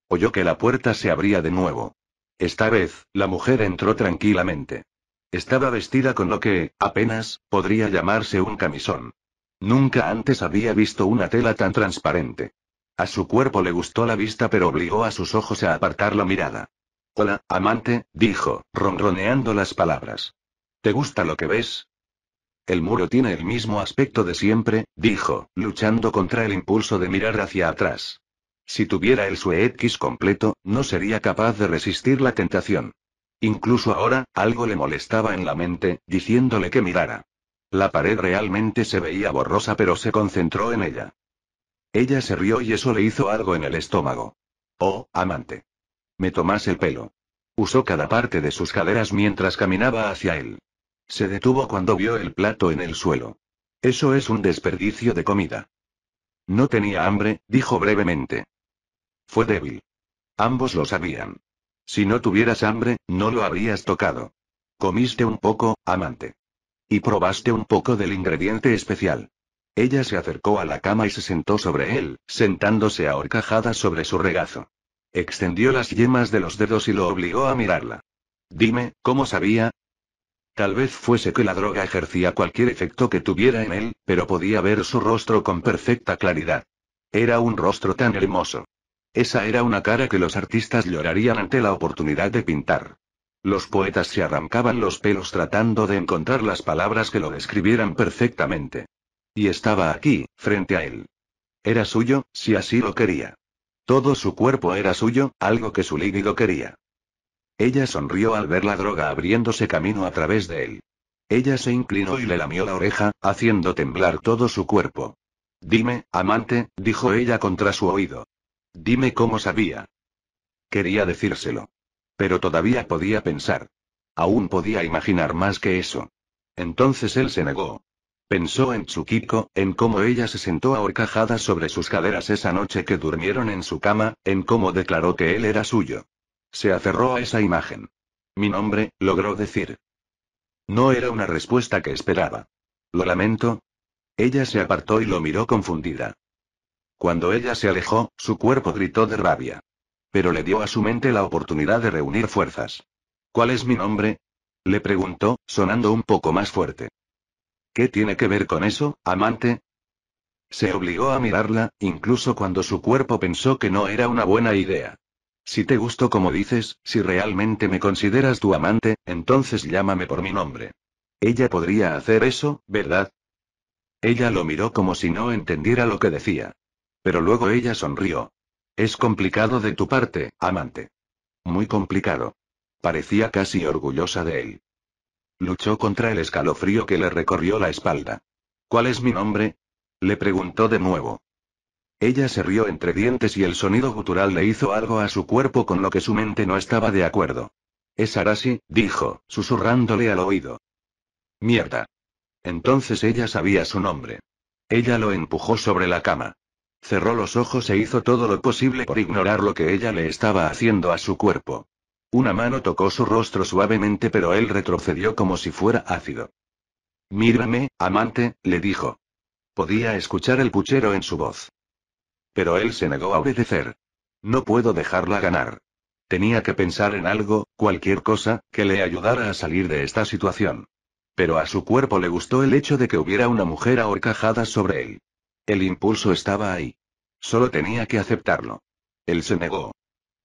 Oyó que la puerta se abría de nuevo. Esta vez, la mujer entró tranquilamente. Estaba vestida con lo que, apenas, podría llamarse un camisón. Nunca antes había visto una tela tan transparente. A su cuerpo le gustó la vista, pero obligó a sus ojos a apartar la mirada. Hola, amante, dijo, ronroneando las palabras. ¿Te gusta lo que ves? El muro tiene el mismo aspecto de siempre, dijo, luchando contra el impulso de mirar hacia atrás. Si tuviera el Suetkis completo, no sería capaz de resistir la tentación. Incluso ahora, algo le molestaba en la mente, diciéndole que mirara. La pared realmente se veía borrosa, pero se concentró en ella. Ella se rió y eso le hizo algo en el estómago. Oh, amante. Me tomas el pelo. Usó cada parte de sus caderas mientras caminaba hacia él. Se detuvo cuando vio el plato en el suelo. Eso es un desperdicio de comida. No tenía hambre, dijo brevemente. Fue débil. Ambos lo sabían. Si no tuvieras hambre, no lo habrías tocado. Comiste un poco, amante. Y probaste un poco del ingrediente especial. Ella se acercó a la cama y se sentó sobre él, sentándose a horcajadas sobre su regazo. Extendió las yemas de los dedos y lo obligó a mirarla. Dime, ¿cómo sabía? Tal vez fuese que la droga ejercía cualquier efecto que tuviera en él, pero podía ver su rostro con perfecta claridad. Era un rostro tan hermoso. Esa era una cara que los artistas llorarían ante la oportunidad de pintar. Los poetas se arrancaban los pelos tratando de encontrar las palabras que lo describieran perfectamente. Y estaba aquí, frente a él. Era suyo, si así lo quería. Todo su cuerpo era suyo, algo que su líbido quería. Ella sonrió al ver la droga abriéndose camino a través de él. Ella se inclinó y le lamió la oreja, haciendo temblar todo su cuerpo. Dime, amante, dijo ella contra su oído. Dime cómo sabía. Quería decírselo. Pero todavía podía pensar. Aún podía imaginar más que eso. Entonces él se negó. Pensó en Tsukiko, en cómo ella se sentó ahorcajada sobre sus caderas esa noche que durmieron en su cama, en cómo declaró que él era suyo. Se aferró a esa imagen. Mi nombre, logró decir. No era una respuesta que esperaba. Lo lamento. Ella se apartó y lo miró confundida. Cuando ella se alejó, su cuerpo gritó de rabia. Pero le dio a su mente la oportunidad de reunir fuerzas. ¿Cuál es mi nombre? Le preguntó, sonando un poco más fuerte. ¿Qué tiene que ver con eso, amante? Se obligó a mirarla, incluso cuando su cuerpo pensó que no era una buena idea. Si te gusto como dices, si realmente me consideras tu amante, entonces llámame por mi nombre. Ella podría hacer eso, ¿verdad? Ella lo miró como si no entendiera lo que decía. Pero luego ella sonrió. Es complicado de tu parte, amante. Muy complicado. Parecía casi orgullosa de él. Luchó contra el escalofrío que le recorrió la espalda. ¿Cuál es mi nombre? Le preguntó de nuevo. Ella se rió entre dientes y el sonido gutural le hizo algo a su cuerpo con lo que su mente no estaba de acuerdo. Es Arashi, dijo, susurrándole al oído. Mierda. Entonces ella sabía su nombre. Ella lo empujó sobre la cama. Cerró los ojos e hizo todo lo posible por ignorar lo que ella le estaba haciendo a su cuerpo. Una mano tocó su rostro suavemente, pero él retrocedió como si fuera ácido. Mírame, amante, le dijo. Podía escuchar el puchero en su voz. Pero él se negó a obedecer. No puedo dejarla ganar. Tenía que pensar en algo, cualquier cosa, que le ayudara a salir de esta situación. Pero a su cuerpo le gustó el hecho de que hubiera una mujer ahorcajada sobre él. El impulso estaba ahí. Solo tenía que aceptarlo. Él se negó.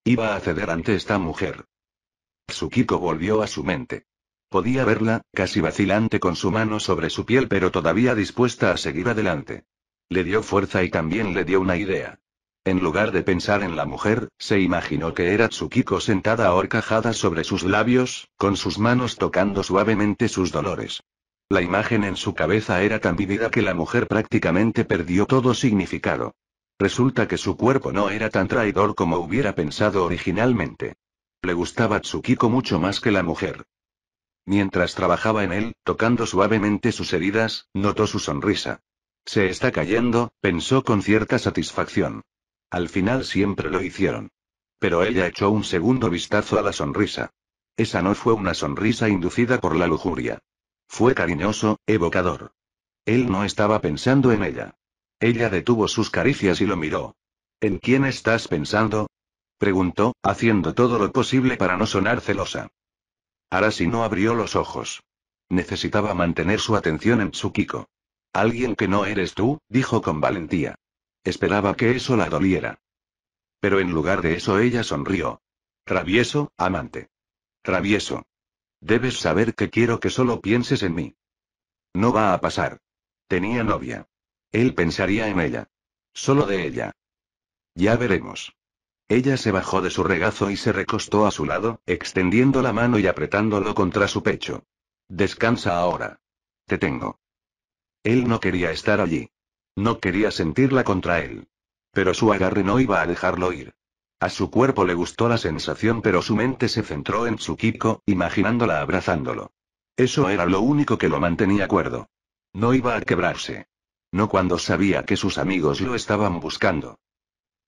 Iba a ceder ante esta mujer. Tsukiko volvió a su mente. Podía verla, casi vacilante con su mano sobre su piel, pero todavía dispuesta a seguir adelante. Le dio fuerza y también le dio una idea. En lugar de pensar en la mujer, se imaginó que era Tsukiko sentada ahorcajada sobre sus labios, con sus manos tocando suavemente sus dolores. La imagen en su cabeza era tan vívida que la mujer prácticamente perdió todo significado. Resulta que su cuerpo no era tan traidor como hubiera pensado originalmente. Le gustaba Tsukiko mucho más que la mujer. Mientras trabajaba en él, tocando suavemente sus heridas, notó su sonrisa. Se está cayendo, pensó con cierta satisfacción. Al final siempre lo hicieron. Pero ella echó un segundo vistazo a la sonrisa. Esa no fue una sonrisa inducida por la lujuria. Fue cariñoso, evocador. Él no estaba pensando en ella. Ella detuvo sus caricias y lo miró. ¿En quién estás pensando? Preguntó, haciendo todo lo posible para no sonar celosa. Arashi no abrió los ojos. Necesitaba mantener su atención en Tsukiko. Alguien que no eres tú, dijo con valentía. Esperaba que eso la doliera. Pero en lugar de eso ella sonrió. Travieso, amante. Travieso. Debes saber que quiero que solo pienses en mí. No va a pasar. Tenía novia. Él pensaría en ella. Solo de ella. Ya veremos. Ella se bajó de su regazo y se recostó a su lado, extendiendo la mano y apretándolo contra su pecho. Descansa ahora. Te tengo. Él no quería estar allí. No quería sentirla contra él. Pero su agarre no iba a dejarlo ir. A su cuerpo le gustó la sensación, pero su mente se centró en Tsukiko, imaginándola abrazándolo. Eso era lo único que lo mantenía cuerdo. No iba a quebrarse. No cuando sabía que sus amigos lo estaban buscando.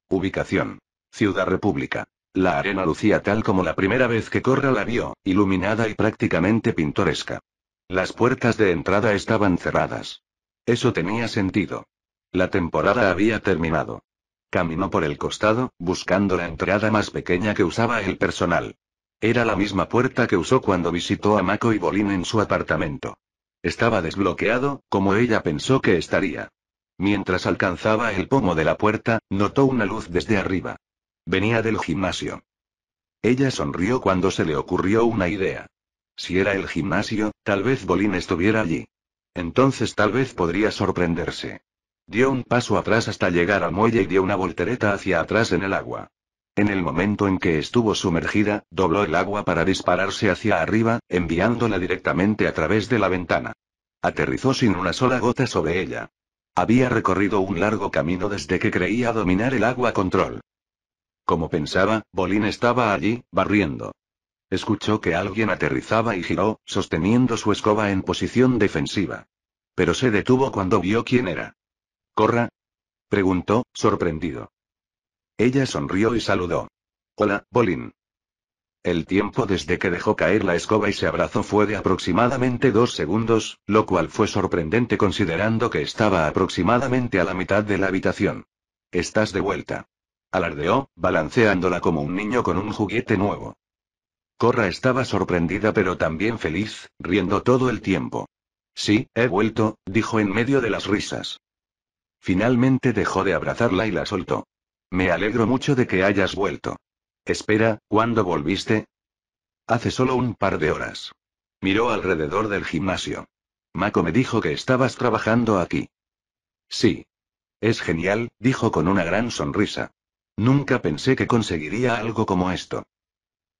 Ubicación. Ciudad República. La arena lucía tal como la primera vez que Korra la vio, iluminada y prácticamente pintoresca. Las puertas de entrada estaban cerradas. Eso tenía sentido. La temporada había terminado. Caminó por el costado, buscando la entrada más pequeña que usaba el personal. Era la misma puerta que usó cuando visitó a Mako y Bolin en su apartamento. Estaba desbloqueado, como ella pensó que estaría. Mientras alcanzaba el pomo de la puerta, notó una luz desde arriba. Venía del gimnasio. Ella sonrió cuando se le ocurrió una idea. Si era el gimnasio, tal vez Bolin estuviera allí. Entonces tal vez podría sorprenderse. Dio un paso atrás hasta llegar al muelle y dio una voltereta hacia atrás en el agua. En el momento en que estuvo sumergida, dobló el agua para dispararse hacia arriba, enviándola directamente a través de la ventana. Aterrizó sin una sola gota sobre ella. Había recorrido un largo camino desde que creía dominar el agua control. Como pensaba, Bolin estaba allí, barriendo. Escuchó que alguien aterrizaba y giró, sosteniendo su escoba en posición defensiva. Pero se detuvo cuando vio quién era. ¿Korra? Preguntó, sorprendido. Ella sonrió y saludó. Hola, Bolin. El tiempo desde que dejó caer la escoba y se abrazó fue de aproximadamente 2 segundos, lo cual fue sorprendente considerando que estaba aproximadamente a la mitad de la habitación. Estás de vuelta. Alardeó, balanceándola como un niño con un juguete nuevo. Korra estaba sorprendida pero también feliz, riendo todo el tiempo. Sí, he vuelto, dijo en medio de las risas. Finalmente dejó de abrazarla y la soltó. Me alegro mucho de que hayas vuelto. Espera, ¿cuándo volviste? Hace solo un par de horas. Miró alrededor del gimnasio. Mako me dijo que estabas trabajando aquí. Sí. Es genial, dijo con una gran sonrisa. Nunca pensé que conseguiría algo como esto.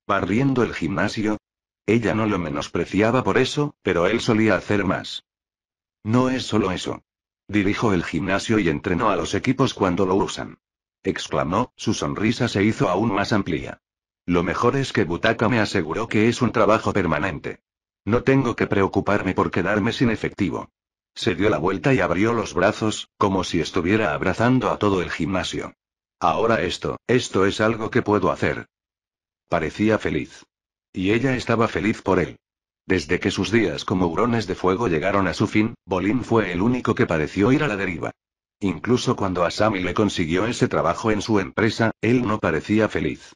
¿Barriendo el gimnasio? Ella no lo menospreciaba por eso, pero él solía hacer más. No es solo eso. Dirijo el gimnasio y entreno a los equipos cuando lo usan. Exclamó, su sonrisa se hizo aún más amplia. Lo mejor es que Butaka me aseguró que es un trabajo permanente. No tengo que preocuparme por quedarme sin efectivo. Se dio la vuelta y abrió los brazos, como si estuviera abrazando a todo el gimnasio. Ahora esto es algo que puedo hacer. Parecía feliz. Y ella estaba feliz por él. Desde que sus días como hurones de fuego llegaron a su fin, Bolin fue el único que pareció ir a la deriva. Incluso cuando Asami le consiguió ese trabajo en su empresa, él no parecía feliz.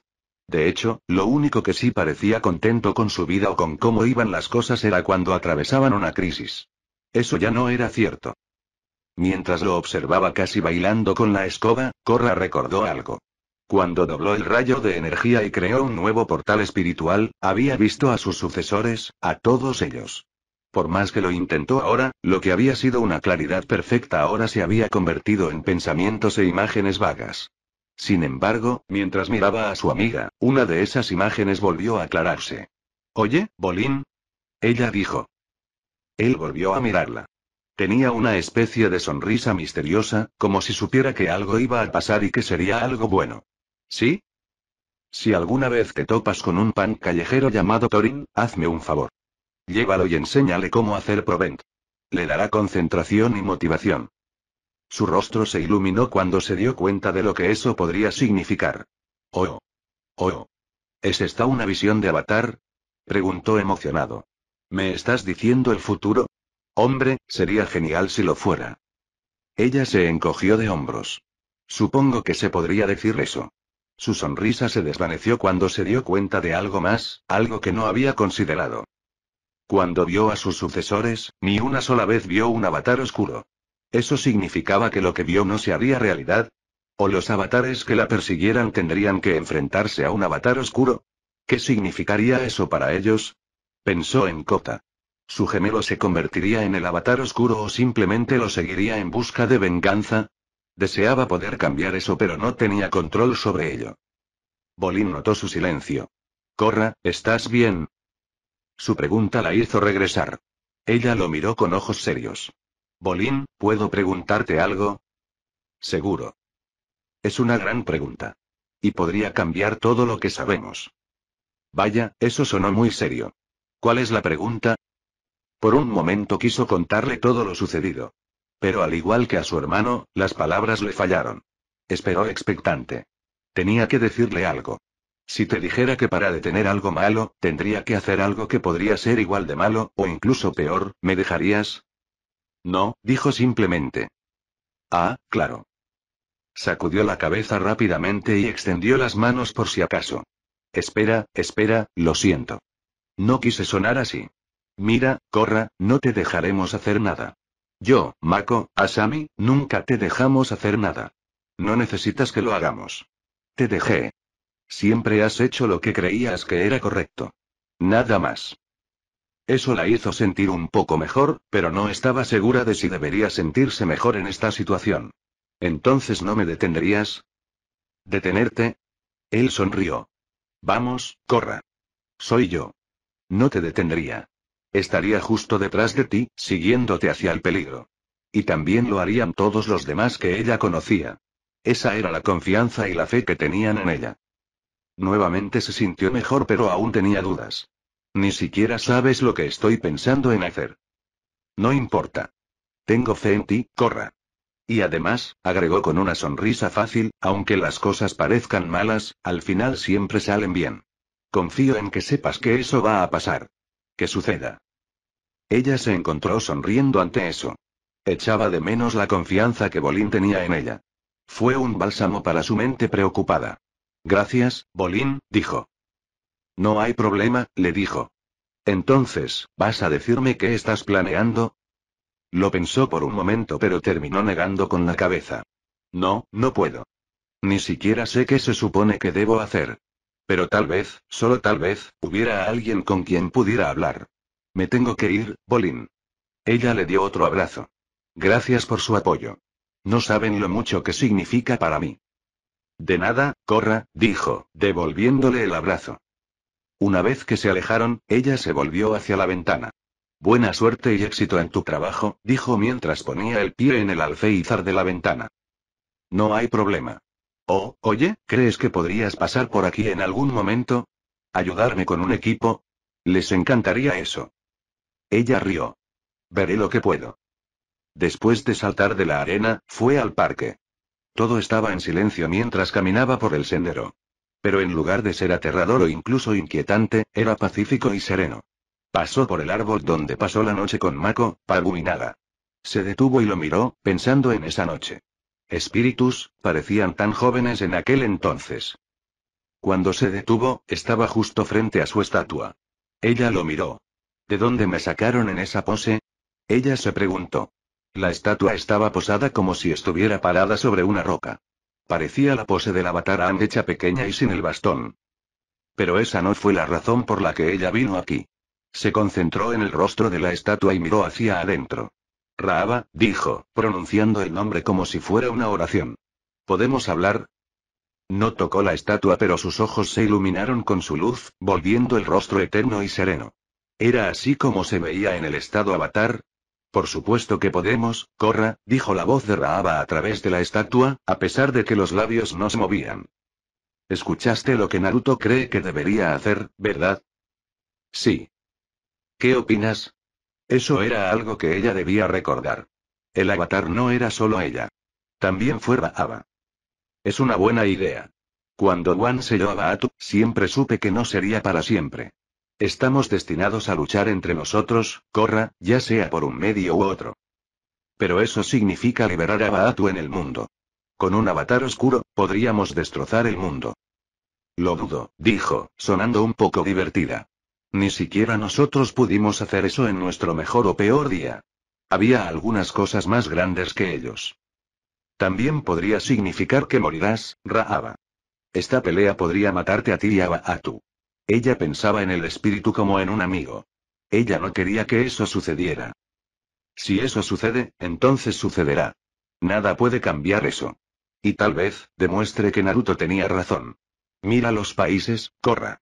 De hecho, lo único que sí parecía contento con su vida o con cómo iban las cosas era cuando atravesaban una crisis. Eso ya no era cierto. Mientras lo observaba casi bailando con la escoba, Korra recordó algo. Cuando dobló el rayo de energía y creó un nuevo portal espiritual, había visto a sus sucesores, a todos ellos. Por más que lo intentó ahora, lo que había sido una claridad perfecta ahora se había convertido en pensamientos e imágenes vagas. Sin embargo, mientras miraba a su amiga, una de esas imágenes volvió a aclararse. Oye, Bolin. Ella dijo. Él volvió a mirarla. Tenía una especie de sonrisa misteriosa, como si supiera que algo iba a pasar y que sería algo bueno. ¿Sí? Si alguna vez te topas con un pan callejero llamado Torin, hazme un favor. Llévalo y enséñale cómo hacer provent. Le dará concentración y motivación. Su rostro se iluminó cuando se dio cuenta de lo que eso podría significar. Oh. Oh. ¿Es esta una visión de Avatar? Preguntó emocionado. ¿Me estás diciendo el futuro? Hombre, sería genial si lo fuera. Ella se encogió de hombros. Supongo que se podría decir eso. Su sonrisa se desvaneció cuando se dio cuenta de algo más, algo que no había considerado. Cuando vio a sus sucesores, ni una sola vez vio un avatar oscuro. ¿Eso significaba que lo que vio no se haría realidad? ¿O los avatares que la persiguieran tendrían que enfrentarse a un avatar oscuro? ¿Qué significaría eso para ellos? Pensó en Kota. ¿Su gemelo se convertiría en el avatar oscuro o simplemente lo seguiría en busca de venganza? Deseaba poder cambiar eso pero no tenía control sobre ello. Bolin notó su silencio. Korra, ¿estás bien? Su pregunta la hizo regresar. Ella lo miró con ojos serios. Bolin, ¿puedo preguntarte algo? Seguro. Es una gran pregunta. Y podría cambiar todo lo que sabemos. Vaya, eso sonó muy serio. ¿Cuál es la pregunta? Por un momento quiso contarle todo lo sucedido. Pero al igual que a su hermano, las palabras le fallaron. Esperó expectante. Tenía que decirle algo. Si te dijera que para detener algo malo, tendría que hacer algo que podría ser igual de malo, o incluso peor, ¿me dejarías? No, dijo simplemente. Ah, claro. Sacudió la cabeza rápidamente y extendió las manos por si acaso. Espera, espera, lo siento. No quise sonar así. Mira, Korra, no te dejaremos hacer nada. Yo, Mako, Asami, nunca te dejamos hacer nada. No necesitas que lo hagamos. Te dejé. Siempre has hecho lo que creías que era correcto. Nada más. Eso la hizo sentir un poco mejor, pero no estaba segura de si debería sentirse mejor en esta situación. ¿Entonces no me detendrías? ¿Detenerte? Él sonrió. Vamos, Korra. Soy yo. No te detendría. Estaría justo detrás de ti, siguiéndote hacia el peligro. Y también lo harían todos los demás que ella conocía. Esa era la confianza y la fe que tenían en ella. Nuevamente se sintió mejor, pero aún tenía dudas. Ni siquiera sabes lo que estoy pensando en hacer. No importa. Tengo fe en ti, Korra. Y además, agregó con una sonrisa fácil, aunque las cosas parezcan malas, al final siempre salen bien. Confío en que sepas que eso va a pasar. Que suceda. Ella se encontró sonriendo ante eso. Echaba de menos la confianza que Bolin tenía en ella. Fue un bálsamo para su mente preocupada. Gracias, Bolin, dijo. No hay problema, le dijo. Entonces, ¿vas a decirme qué estás planeando? Lo pensó por un momento, pero terminó negando con la cabeza. No, no puedo. Ni siquiera sé qué se supone que debo hacer. Pero tal vez, solo tal vez, hubiera alguien con quien pudiera hablar. Me tengo que ir, Bolin. Ella le dio otro abrazo. Gracias por su apoyo. No saben lo mucho que significa para mí. De nada, Korra, dijo, devolviéndole el abrazo. Una vez que se alejaron, ella se volvió hacia la ventana. Buena suerte y éxito en tu trabajo, dijo mientras ponía el pie en el alféizar de la ventana. No hay problema. Oh, oye, ¿crees que podrías pasar por aquí en algún momento? ¿Ayudarme con un equipo? Les encantaría eso. Ella rió. Veré lo que puedo. Después de saltar de la arena, fue al parque. Todo estaba en silencio mientras caminaba por el sendero. Pero en lugar de ser aterrador o incluso inquietante, era pacífico y sereno. Pasó por el árbol donde pasó la noche con Mako, Pagu y Naga. Se detuvo y lo miró, pensando en esa noche. Espíritus, parecían tan jóvenes en aquel entonces. Cuando se detuvo, estaba justo frente a su estatua. Ella lo miró. ¿De dónde me sacaron en esa pose? Ella se preguntó. La estatua estaba posada como si estuviera parada sobre una roca. Parecía la pose del avatar Aang hecha pequeña y sin el bastón. Pero esa no fue la razón por la que ella vino aquí. Se concentró en el rostro de la estatua y miró hacia adentro. Raaba, dijo, pronunciando el nombre como si fuera una oración. ¿Podemos hablar? No tocó la estatua, pero sus ojos se iluminaron con su luz, volviendo el rostro eterno y sereno. ¿Era así como se veía en el estado avatar? Por supuesto que podemos, Korra, dijo la voz de Raaba a través de la estatua, a pesar de que los labios no se movían. ¿Escuchaste lo que Naruto cree que debería hacer, verdad? Sí. ¿Qué opinas? Eso era algo que ella debía recordar. El avatar no era solo ella. También fue Raaba. Es una buena idea. Cuando Wan selló a Baatu, siempre supe que no sería para siempre. Estamos destinados a luchar entre nosotros, Korra, ya sea por un medio u otro. Pero eso significa liberar a Baatu en el mundo. Con un avatar oscuro, podríamos destrozar el mundo. Lo dudo, dijo, sonando un poco divertida. Ni siquiera nosotros pudimos hacer eso en nuestro mejor o peor día. Había algunas cosas más grandes que ellos. También podría significar que morirás, Raaba. Esta pelea podría matarte a ti y a Baatu. Ella pensaba en el espíritu como en un amigo. Ella no quería que eso sucediera. Si eso sucede, entonces sucederá. Nada puede cambiar eso. Y tal vez, demuestre que Naruto tenía razón. Mira los países, Korra.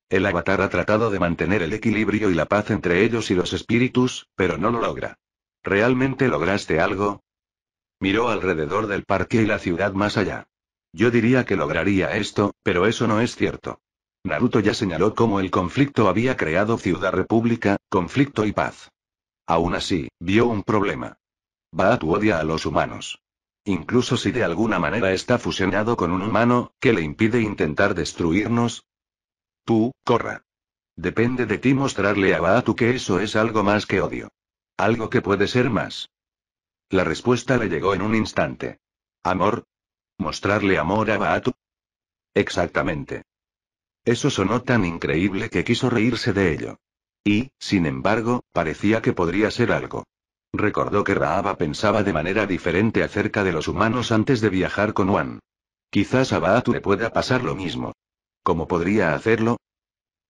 El avatar ha tratado de mantener el equilibrio y la paz entre ellos y los espíritus, pero no lo logra. ¿Realmente lograste algo? Miró alrededor del parque y la ciudad más allá. Yo diría que lograría esto, pero eso no es cierto. Naruto ya señaló cómo el conflicto había creado ciudad-república, conflicto y paz. Aún así, vio un problema. Baatu odia a los humanos. Incluso si de alguna manera está fusionado con un humano, ¿qué le impide intentar destruirnos? Tú, Korra. Depende de ti mostrarle a Baatu que eso es algo más que odio. Algo que puede ser más. La respuesta le llegó en un instante. ¿Amor? ¿Mostrarle amor a Baatu? Exactamente. Eso sonó tan increíble que quiso reírse de ello. Y, sin embargo, parecía que podría ser algo. Recordó que Raaba pensaba de manera diferente acerca de los humanos antes de viajar con Wan. Quizás a Baatu le pueda pasar lo mismo. ¿Cómo podría hacerlo?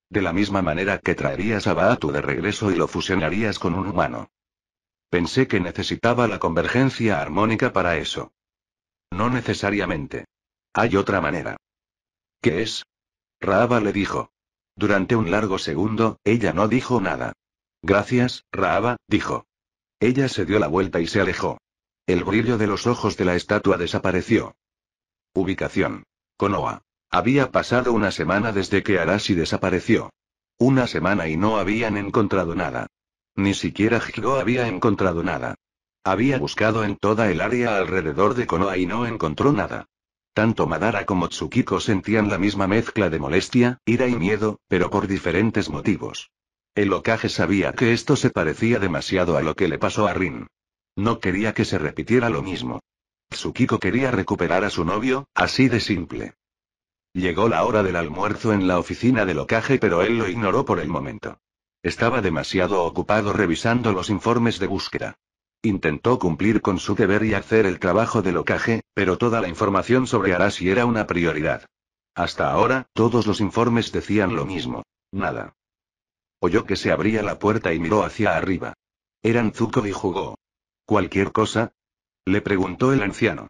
De la misma manera que traerías a Baatu de regreso y lo fusionarías con un humano. Pensé que necesitaba la convergencia armónica para eso. No necesariamente. Hay otra manera. ¿Qué es? Raaba le dijo. Durante un largo segundo, ella no dijo nada. Gracias, Raaba, dijo. Ella se dio la vuelta y se alejó. El brillo de los ojos de la estatua desapareció. Ubicación. Konoha. Había pasado una semana desde que Arashi desapareció. Una semana y no habían encontrado nada. Ni siquiera Higo había encontrado nada. Había buscado en toda el área alrededor de Konoha y no encontró nada. Tanto Madara como Tsukiko sentían la misma mezcla de molestia, ira y miedo, pero por diferentes motivos. El Hokage sabía que esto se parecía demasiado a lo que le pasó a Rin. No quería que se repitiera lo mismo. Tsukiko quería recuperar a su novio, así de simple. Llegó la hora del almuerzo en la oficina del Hokage, pero él lo ignoró por el momento. Estaba demasiado ocupado revisando los informes de búsqueda. Intentó cumplir con su deber y hacer el trabajo del Hokage, pero toda la información sobre Arashi era una prioridad. Hasta ahora, todos los informes decían lo mismo. Nada. Oyó que se abría la puerta y miró hacia arriba. Eran Zuko y Jugó. ¿Cualquier cosa? Le preguntó el anciano.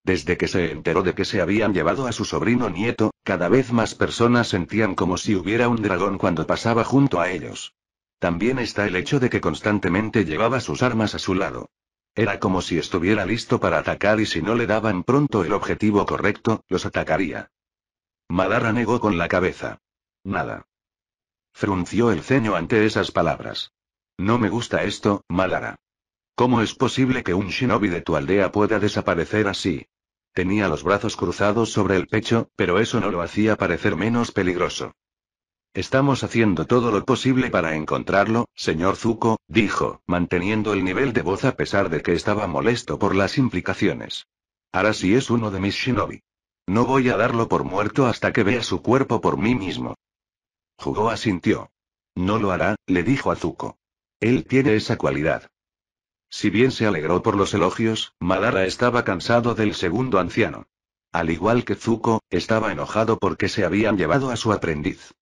Desde que se enteró de que se habían llevado a su sobrino nieto, cada vez más personas sentían como si hubiera un dragón cuando pasaba junto a ellos. También está el hecho de que constantemente llevaba sus armas a su lado. Era como si estuviera listo para atacar y si no le daban pronto el objetivo correcto, los atacaría. Madara negó con la cabeza. Nada. Frunció el ceño ante esas palabras. No me gusta esto, Madara. ¿Cómo es posible que un shinobi de tu aldea pueda desaparecer así? Tenía los brazos cruzados sobre el pecho, pero eso no lo hacía parecer menos peligroso. Estamos haciendo todo lo posible para encontrarlo, señor Zuko, dijo, manteniendo el nivel de voz a pesar de que estaba molesto por las implicaciones. Arashi es uno de mis shinobi. No voy a darlo por muerto hasta que vea su cuerpo por mí mismo. Jugó asintió. No lo hará, le dijo a Zuko. Él tiene esa cualidad. Si bien se alegró por los elogios, Madara estaba cansado del segundo anciano. Al igual que Zuko, estaba enojado porque se habían llevado a su aprendiz.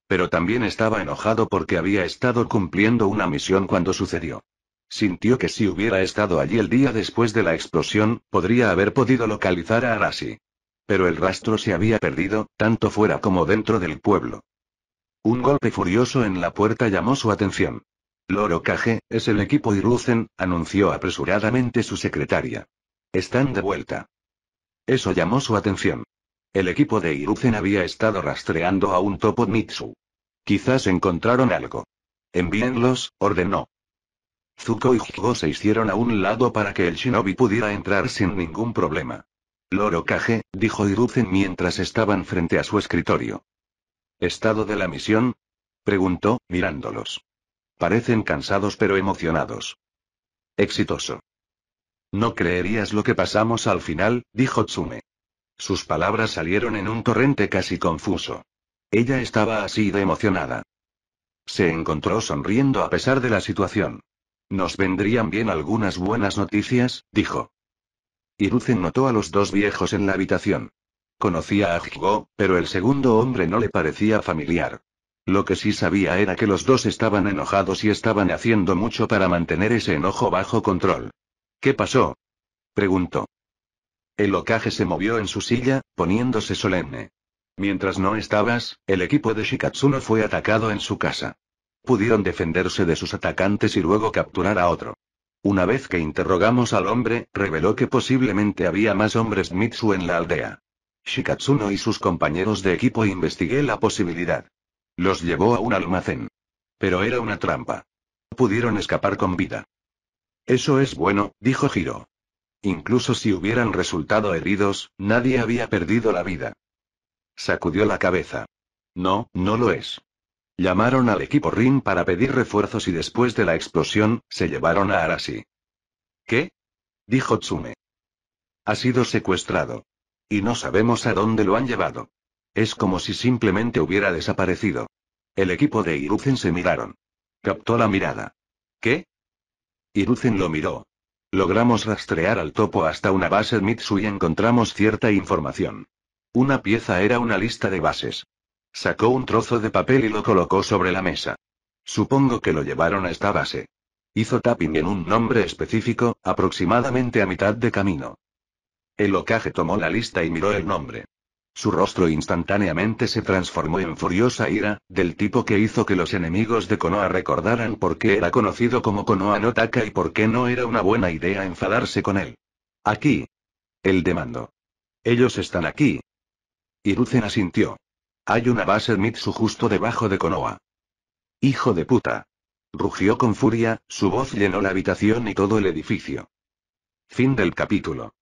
Pero también estaba enojado porque había estado cumpliendo una misión cuando sucedió. Sintió que si hubiera estado allí el día después de la explosión, podría haber podido localizar a Arashi. Pero el rastro se había perdido, tanto fuera como dentro del pueblo. Un golpe furioso en la puerta llamó su atención. Lord Hokage, es el equipo Hiruzen, anunció apresuradamente su secretaria. Están de vuelta. Eso llamó su atención. El equipo de Hiruzen había estado rastreando a un Topo Mitsu. Quizás encontraron algo. Envíenlos, ordenó. Zuko y Higo se hicieron a un lado para que el shinobi pudiera entrar sin ningún problema. Lord Hokage, dijo Hiruzen mientras estaban frente a su escritorio. ¿Estado de la misión? Preguntó, mirándolos. Parecen cansados pero emocionados. Exitoso. No creerías lo que pasamos al final, dijo Tsume. Sus palabras salieron en un torrente casi confuso. Ella estaba así de emocionada. Se encontró sonriendo a pesar de la situación. Nos vendrían bien algunas buenas noticias, dijo. Hiruzen notó a los dos viejos en la habitación. Conocía a Higo, pero el segundo hombre no le parecía familiar. Lo que sí sabía era que los dos estaban enojados y estaban haciendo mucho para mantener ese enojo bajo control. ¿Qué pasó? Preguntó. El Hokage se movió en su silla, poniéndose solemne. Mientras no estabas, el equipo de Shikatsuno fue atacado en su casa. Pudieron defenderse de sus atacantes y luego capturar a otro. Una vez que interrogamos al hombre, reveló que posiblemente había más hombres Mitsu en la aldea. Shikatsuno y sus compañeros de equipo investigué la posibilidad. Los llevó a un almacén. Pero era una trampa. Pudieron escapar con vida. Eso es bueno, dijo Hiro. Incluso si hubieran resultado heridos, nadie había perdido la vida. Sacudió la cabeza. No, no lo es. Llamaron al equipo Rin para pedir refuerzos y después de la explosión, se llevaron a Arashi. ¿Qué? Dijo Tsume. Ha sido secuestrado. Y no sabemos a dónde lo han llevado. Es como si simplemente hubiera desaparecido. El equipo de Hiruzen se miraron. Captó la mirada. ¿Qué? Hiruzen lo miró. Logramos rastrear al topo hasta una base Mitsu y encontramos cierta información. Una pieza era una lista de bases. Sacó un trozo de papel y lo colocó sobre la mesa. Supongo que lo llevaron a esta base. Hizo tapping en un nombre específico, aproximadamente a mitad de camino. El Hokage tomó la lista y miró el nombre. Su rostro instantáneamente se transformó en furiosa ira, del tipo que hizo que los enemigos de Konoha recordaran por qué era conocido como Konoha no Taka y por qué no era una buena idea enfadarse con él. Aquí. Él demandó. Ellos están aquí. Hiruzen asintió. Hay una base Mitsu justo debajo de Konoha. Hijo de puta. Rugió con furia, su voz llenó la habitación y todo el edificio. Fin del capítulo.